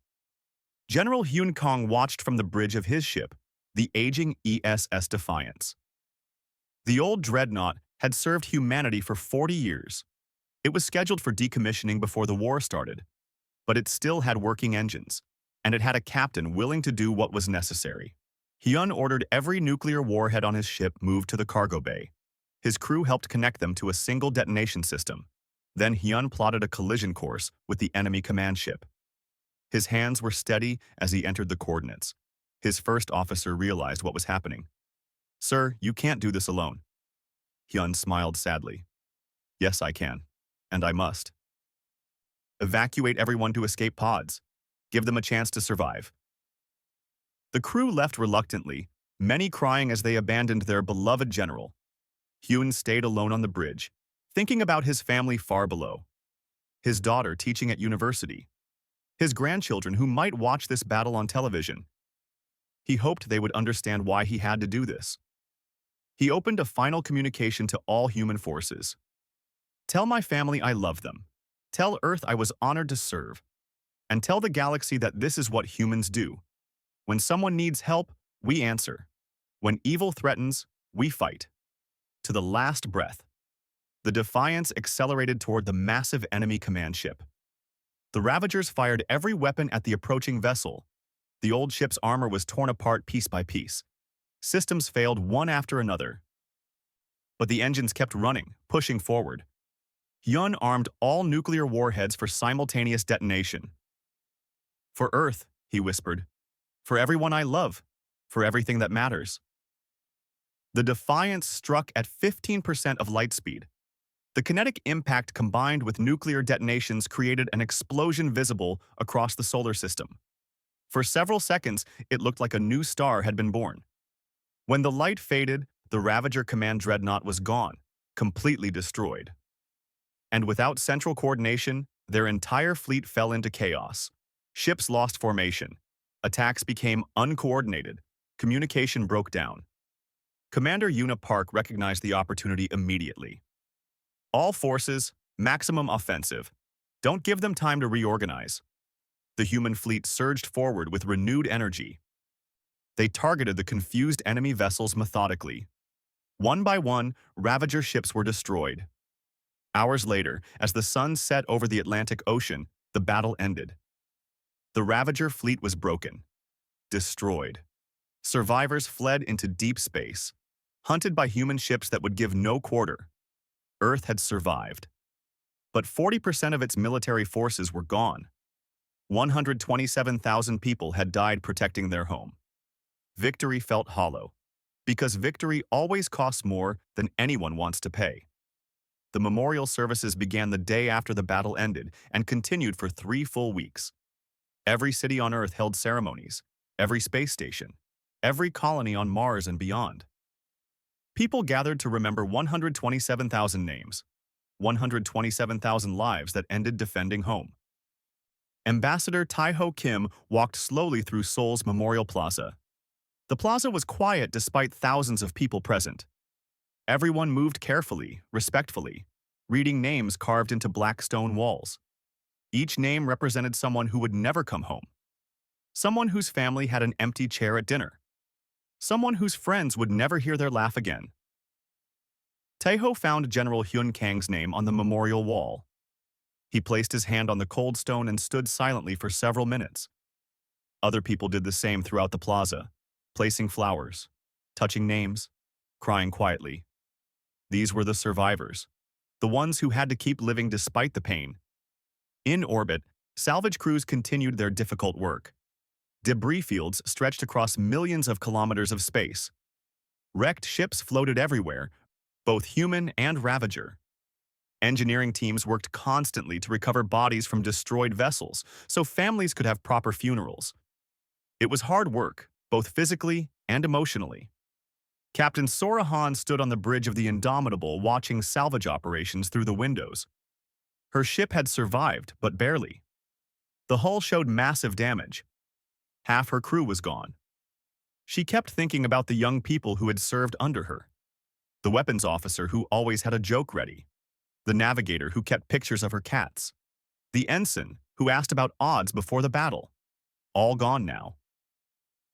General Hyun Kong watched from the bridge of his ship, the aging ESS Defiance. The old dreadnought had served humanity for 40 years. It was scheduled for decommissioning before the war started, but it still had working engines, and it had a captain willing to do what was necessary. Hyun ordered every nuclear warhead on his ship moved to the cargo bay. His crew helped connect them to a single detonation system. Then Hyun plotted a collision course with the enemy command ship. His hands were steady as he entered the coordinates. His first officer realized what was happening. "Sir, you can't do this alone." Hyun smiled sadly. "Yes, I can. And I must. Evacuate everyone to escape pods. Give them a chance to survive." The crew left reluctantly, many crying as they abandoned their beloved general. Hyun stayed alone on the bridge, thinking about his family far below. His daughter teaching at university. His grandchildren who might watch this battle on television. He hoped they would understand why he had to do this. He opened a final communication to all human forces. "Tell my family I love them. Tell Earth I was honored to serve. And tell the galaxy that this is what humans do. When someone needs help, we answer. When evil threatens, we fight." To the last breath. The Defiance accelerated toward the massive enemy command ship. The Ravagers fired every weapon at the approaching vessel. The old ship's armor was torn apart piece by piece. Systems failed one after another. But the engines kept running, pushing forward. Hyun armed all nuclear warheads for simultaneous detonation. "For Earth," he whispered. "For everyone I love. For everything that matters." The Defiance struck at 15% of light speed. The kinetic impact combined with nuclear detonations created an explosion visible across the solar system. For several seconds, it looked like a new star had been born. When the light faded, the Ravager command dreadnought was gone, completely destroyed. And without central coordination, their entire fleet fell into chaos. Ships lost formation. Attacks became uncoordinated. Communication broke down. Commander Yuna Park recognized the opportunity immediately. "All forces, maximum offensive. Don't give them time to reorganize." The human fleet surged forward with renewed energy. They targeted the confused enemy vessels methodically. One by one, Ravager ships were destroyed. Hours later, as the sun set over the Atlantic Ocean, the battle ended. The Ravager fleet was broken, destroyed. Survivors fled into deep space, hunted by human ships that would give no quarter. Earth had survived. But 40% of its military forces were gone. 127,000 people had died protecting their home. Victory felt hollow, because victory always costs more than anyone wants to pay. The memorial services began the day after the battle ended and continued for 3 full weeks. Every city on Earth held ceremonies, every space station, every colony on Mars and beyond. People gathered to remember 127,000 names, 127,000 lives that ended defending home. Ambassador Tae-ho Kim walked slowly through Seoul's Memorial Plaza. The plaza was quiet despite thousands of people present. Everyone moved carefully, respectfully, reading names carved into black stone walls. Each name represented someone who would never come home. Someone whose family had an empty chair at dinner. Someone whose friends would never hear their laugh again. Tae-ho found General Hyun Kang's name on the memorial wall. He placed his hand on the cold stone and stood silently for several minutes. Other people did the same throughout the plaza, placing flowers, touching names, crying quietly. These were the survivors, the ones who had to keep living despite the pain. In orbit, salvage crews continued their difficult work. Debris fields stretched across millions of kilometers of space. Wrecked ships floated everywhere, both human and Ravager. Engineering teams worked constantly to recover bodies from destroyed vessels so families could have proper funerals. It was hard work, both physically and emotionally. Captain Sora Han stood on the bridge of the Indomitable watching salvage operations through the windows. Her ship had survived, but barely. The hull showed massive damage. Half her crew was gone. She kept thinking about the young people who had served under her. The weapons officer who always had a joke ready. The navigator who kept pictures of her cats. The ensign who asked about odds before the battle. All gone now.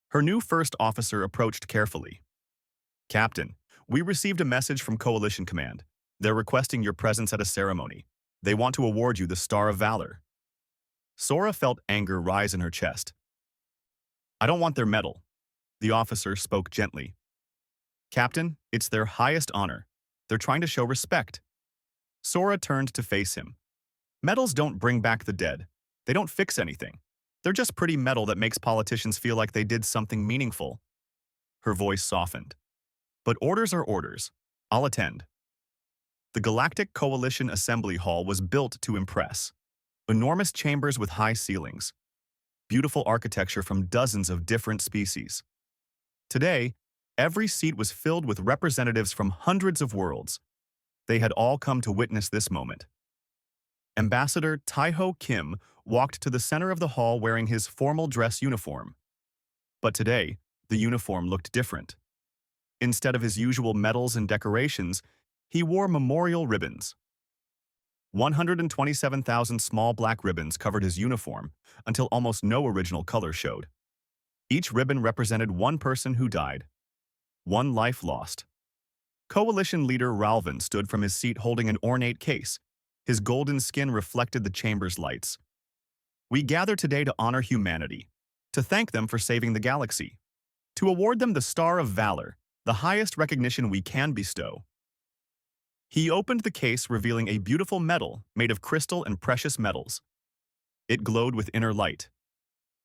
Her new first officer approached carefully. "Captain, we received a message from Coalition Command. They're requesting your presence at a ceremony. They want to award you the Star of Valor." Sora felt anger rise in her chest. "I don't want their medal." The officer spoke gently. "Captain, it's their highest honor. They're trying to show respect." Sora turned to face him. "Medals don't bring back the dead. They don't fix anything. They're just pretty metal that makes politicians feel like they did something meaningful." Her voice softened. "But orders are orders. I'll attend." The Galactic Coalition Assembly Hall was built to impress. Enormous chambers with high ceilings. Beautiful architecture from dozens of different species. Today, every seat was filled with representatives from hundreds of worlds. They had all come to witness this moment. Ambassador Taiho Kim walked to the center of the hall wearing his formal dress uniform. But today, the uniform looked different. Instead of his usual medals and decorations, he wore memorial ribbons. 127,000 small black ribbons covered his uniform until almost no original color showed. Each ribbon represented one person who died. One life lost. Coalition leader Ralvin stood from his seat holding an ornate case. His golden skin reflected the chamber's lights. "We gather today to honor humanity, to thank them for saving the galaxy, to award them the Star of Valor, the highest recognition we can bestow." He opened the case, revealing a beautiful medal made of crystal and precious metals. It glowed with inner light.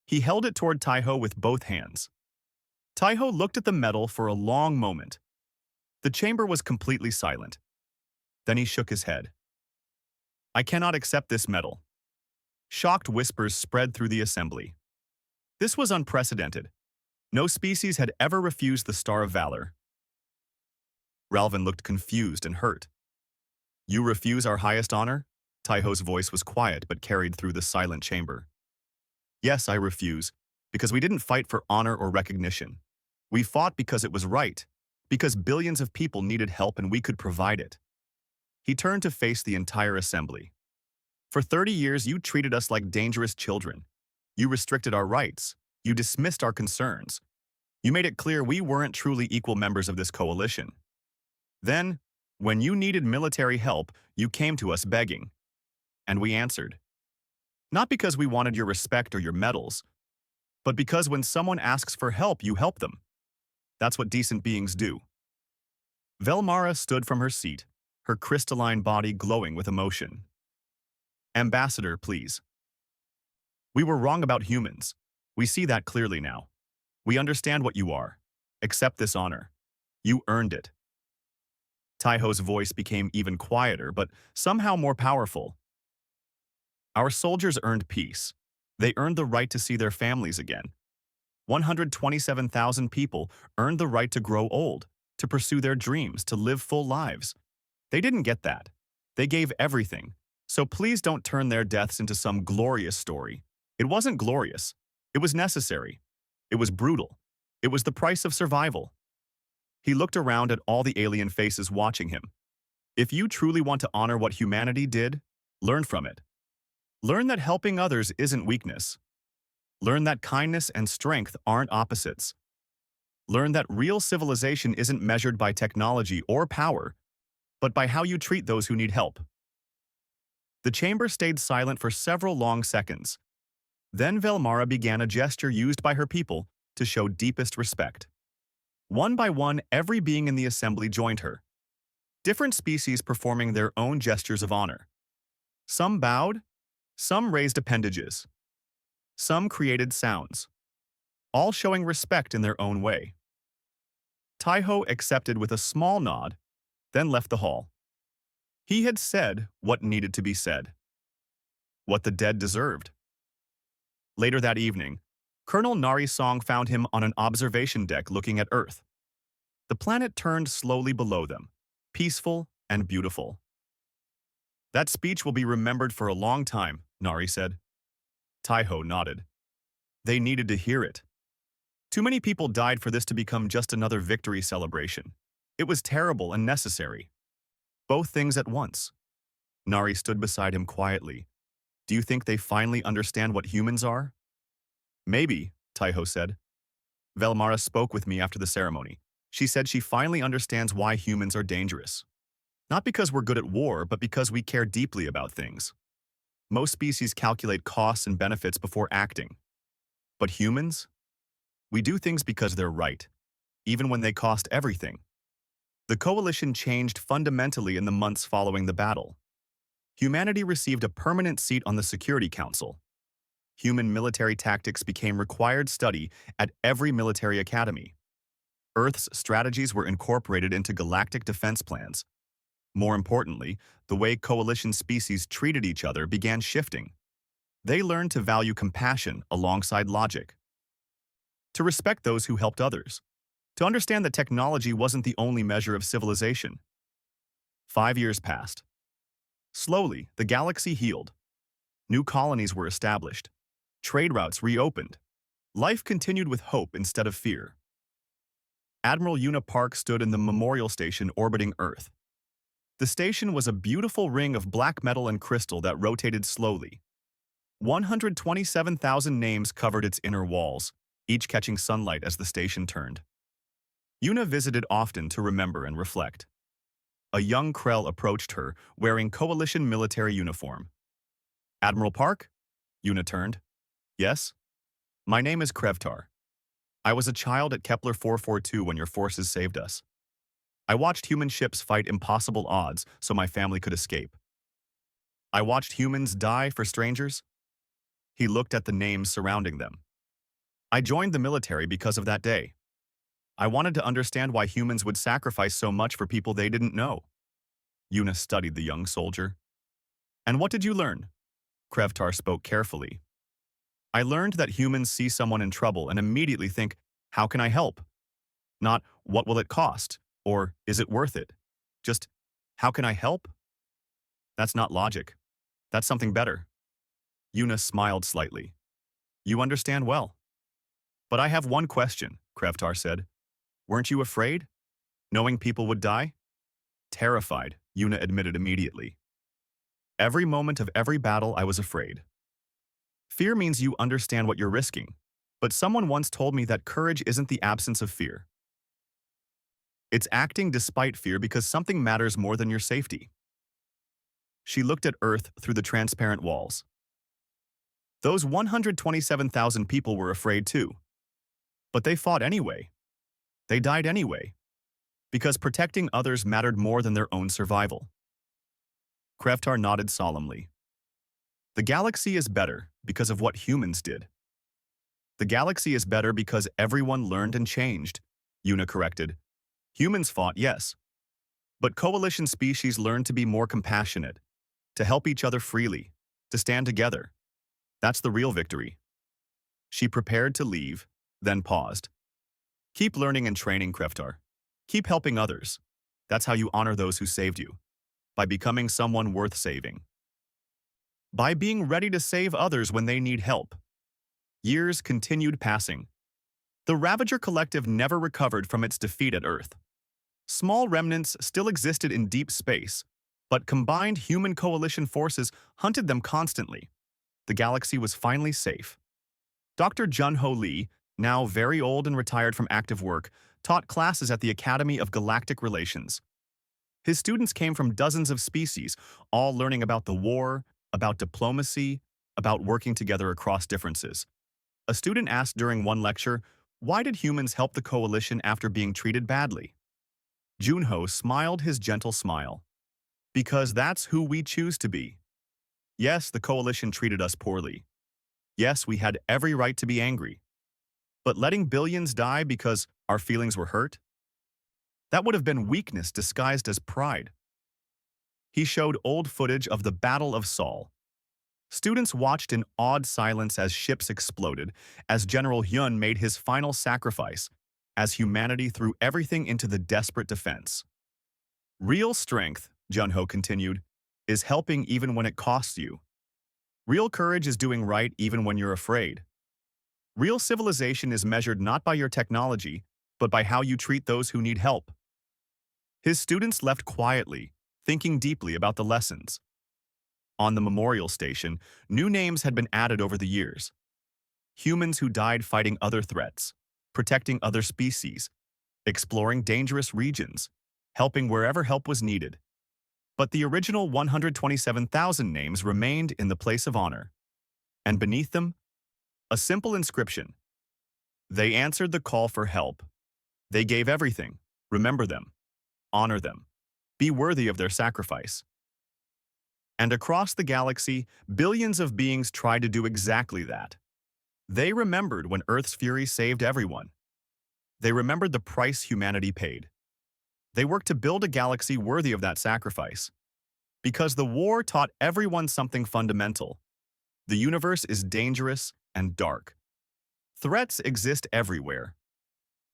He held it toward Taiho with both hands. Taiho looked at the medal for a long moment. The chamber was completely silent. Then he shook his head. "I cannot accept this medal." Shocked whispers spread through the assembly. This was unprecedented. No species had ever refused the Star of Valor. Ralvin looked confused and hurt. "You refuse our highest honor?" Taiho's voice was quiet but carried through the silent chamber. "Yes, I refuse, because we didn't fight for honor or recognition. We fought because it was right, because billions of people needed help and we could provide it." He turned to face the entire assembly. "For 30 years, you treated us like dangerous children. You restricted our rights. You dismissed our concerns. You made it clear we weren't truly equal members of this coalition. Then, when you needed military help, you came to us begging. And we answered. Not because we wanted your respect or your medals, but because when someone asks for help, you help them. That's what decent beings do." Velmara stood from her seat, her crystalline body glowing with emotion. "Ambassador, please. We were wrong about humans. We see that clearly now. We understand what you are. Accept this honor. You earned it." Taiho's voice became even quieter, but somehow more powerful. "Our soldiers earned peace. They earned the right to see their families again. 127,000 people earned the right to grow old, to pursue their dreams, to live full lives. They didn't get that. They gave everything. So please don't turn their deaths into some glorious story. It wasn't glorious. It was necessary. It was brutal. It was the price of survival." He looked around at all the alien faces watching him. "If you truly want to honor what humanity did, learn from it. Learn that helping others isn't weakness. Learn that kindness and strength aren't opposites. Learn that real civilization isn't measured by technology or power, but by how you treat those who need help." The chamber stayed silent for several long seconds. Then Velmara began a gesture used by her people to show deepest respect. One by one, every being in the assembly joined her. Different species performing their own gestures of honor. Some bowed, some raised appendages. Some created sounds. All showing respect in their own way. Taiho accepted with a small nod, then left the hall. He had said what needed to be said, what the dead deserved. Later that evening, Colonel Narisong found him on an observation deck looking at Earth. The planet turned slowly below them, peaceful and beautiful. "That speech will be remembered for a long time," Nari said. Taiho nodded. They needed to hear it. Too many people died for this to become just another victory celebration. It was terrible and necessary. Both things at once. Nari stood beside him quietly. "Do you think they finally understand what humans are?" "Maybe," Taiho said. "Velmara spoke with me after the ceremony. She said she finally understands why humans are dangerous. Not because we're good at war, but because we care deeply about things. Most species calculate costs and benefits before acting. But humans? We do things because they're right, even when they cost everything." The coalition changed fundamentally in the months following the battle. Humanity received a permanent seat on the Security Council. Human military tactics became required study at every military academy. Earth's strategies were incorporated into galactic defense plans. More importantly, the way coalition species treated each other began shifting. They learned to value compassion alongside logic, to respect those who helped others, to understand that technology wasn't the only measure of civilization. 5 years passed. Slowly, the galaxy healed. New colonies were established. Trade routes reopened. Life continued with hope instead of fear. Admiral Una Park stood in the memorial station orbiting Earth. The station was a beautiful ring of black metal and crystal that rotated slowly. 127,000 names covered its inner walls, each catching sunlight as the station turned. Una visited often to remember and reflect. A young Krell approached her, wearing coalition military uniform. "Admiral Park?" Una turned. "Yes? My name is Krevtar. I was a child at Kepler 442 when your forces saved us. I watched human ships fight impossible odds so my family could escape. I watched humans die for strangers." He looked at the names surrounding them. "I joined the military because of that day. I wanted to understand why humans would sacrifice so much for people they didn't know." Una studied the young soldier. "And what did you learn?" Krevtar spoke carefully. "I learned that humans see someone in trouble and immediately think, 'How can I help?' Not, 'What will it cost?' or 'Is it worth it?' Just, 'How can I help?' That's not logic. That's something better." Una smiled slightly. "You understand well." "But I have one question," Krevtar said. "Weren't you afraid? Knowing people would die?" "Terrified," Una admitted immediately. "Every moment of every battle I was afraid." Fear means you understand what you're risking, but someone once told me that courage isn't the absence of fear. It's acting despite fear because something matters more than your safety. She looked at Earth through the transparent walls. Those 127,000 people were afraid too. But they fought anyway. They died anyway. Because protecting others mattered more than their own survival. Krevtar nodded solemnly. "The galaxy is better because of what humans did." "The galaxy is better because everyone learned and changed," Una corrected. "Humans fought, yes. But coalition species learned to be more compassionate, to help each other freely, to stand together. That's the real victory." She prepared to leave, then paused. "Keep learning and training, Krevtar. Keep helping others. That's how you honor those who saved you. By becoming someone worth saving. By being ready to save others when they need help." Years continued passing. The Ravager Collective never recovered from its defeat at Earth. Small remnants still existed in deep space, but combined human coalition forces hunted them constantly. The galaxy was finally safe. Dr. Jun-Ho Lee, now very old and retired from active work, taught classes at the Academy of Galactic Relations. His students came from dozens of species, all learning about the war, about diplomacy, about working together across differences. A student asked during one lecture, "Why did humans help the coalition after being treated badly?" Junho smiled his gentle smile. "Because that's who we choose to be. Yes, the coalition treated us poorly. Yes, we had every right to be angry. But letting billions die because our feelings were hurt? That would have been weakness disguised as pride. He showed old footage of the Battle of Seoul. Students watched in awed silence as ships exploded, as General Hyun made his final sacrifice, as humanity threw everything into the desperate defense. Real strength, Jun-ho continued, is helping even when it costs you. Real courage is doing right even when you're afraid. Real civilization is measured not by your technology, but by how you treat those who need help. His students left quietly, thinking deeply about the lessons. On the memorial station, new names had been added over the years. Humans who died fighting other threats, protecting other species, exploring dangerous regions, helping wherever help was needed. But the original 127,000 names remained in the place of honor. And beneath them, a simple inscription. They answered the call for help. They gave everything. Remember them. Honor them. Be worthy of their sacrifice. And across the galaxy, billions of beings tried to do exactly that. They remembered when Earth's fury saved everyone. They remembered the price humanity paid. They worked to build a galaxy worthy of that sacrifice. Because the war taught everyone something fundamental. The universe is dangerous and dark. Threats exist everywhere.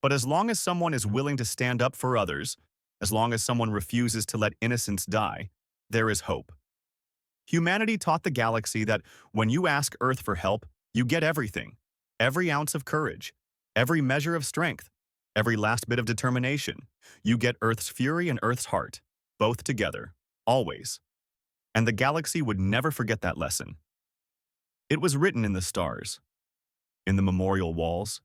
But as long as someone is willing to stand up for others, as long as someone refuses to let innocence die, there is hope. Humanity taught the galaxy that when you ask Earth for help, you get everything. Every ounce of courage, every measure of strength, every last bit of determination. You get Earth's fury and Earth's heart, both together, always. And the galaxy would never forget that lesson. It was written in the stars, in the memorial walls,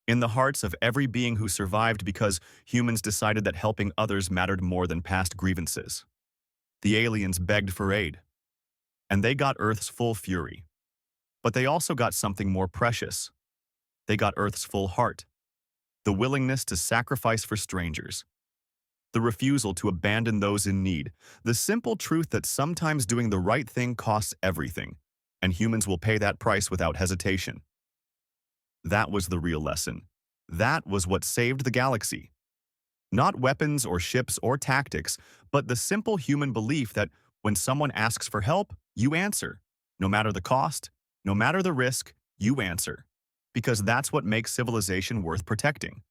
in the hearts of every being who survived because humans decided that helping others mattered more than past grievances. The aliens begged for aid, and they got Earth's full fury. But they also got something more precious. They got Earth's full heart, the willingness to sacrifice for strangers, the refusal to abandon those in need, the simple truth that sometimes doing the right thing costs everything, and humans will pay that price without hesitation. That was the real lesson. That was what saved the galaxy. Not weapons or ships or tactics, but the simple human belief that when someone asks for help, you answer. No matter the cost, no matter the risk, you answer. Because that's what makes civilization worth protecting.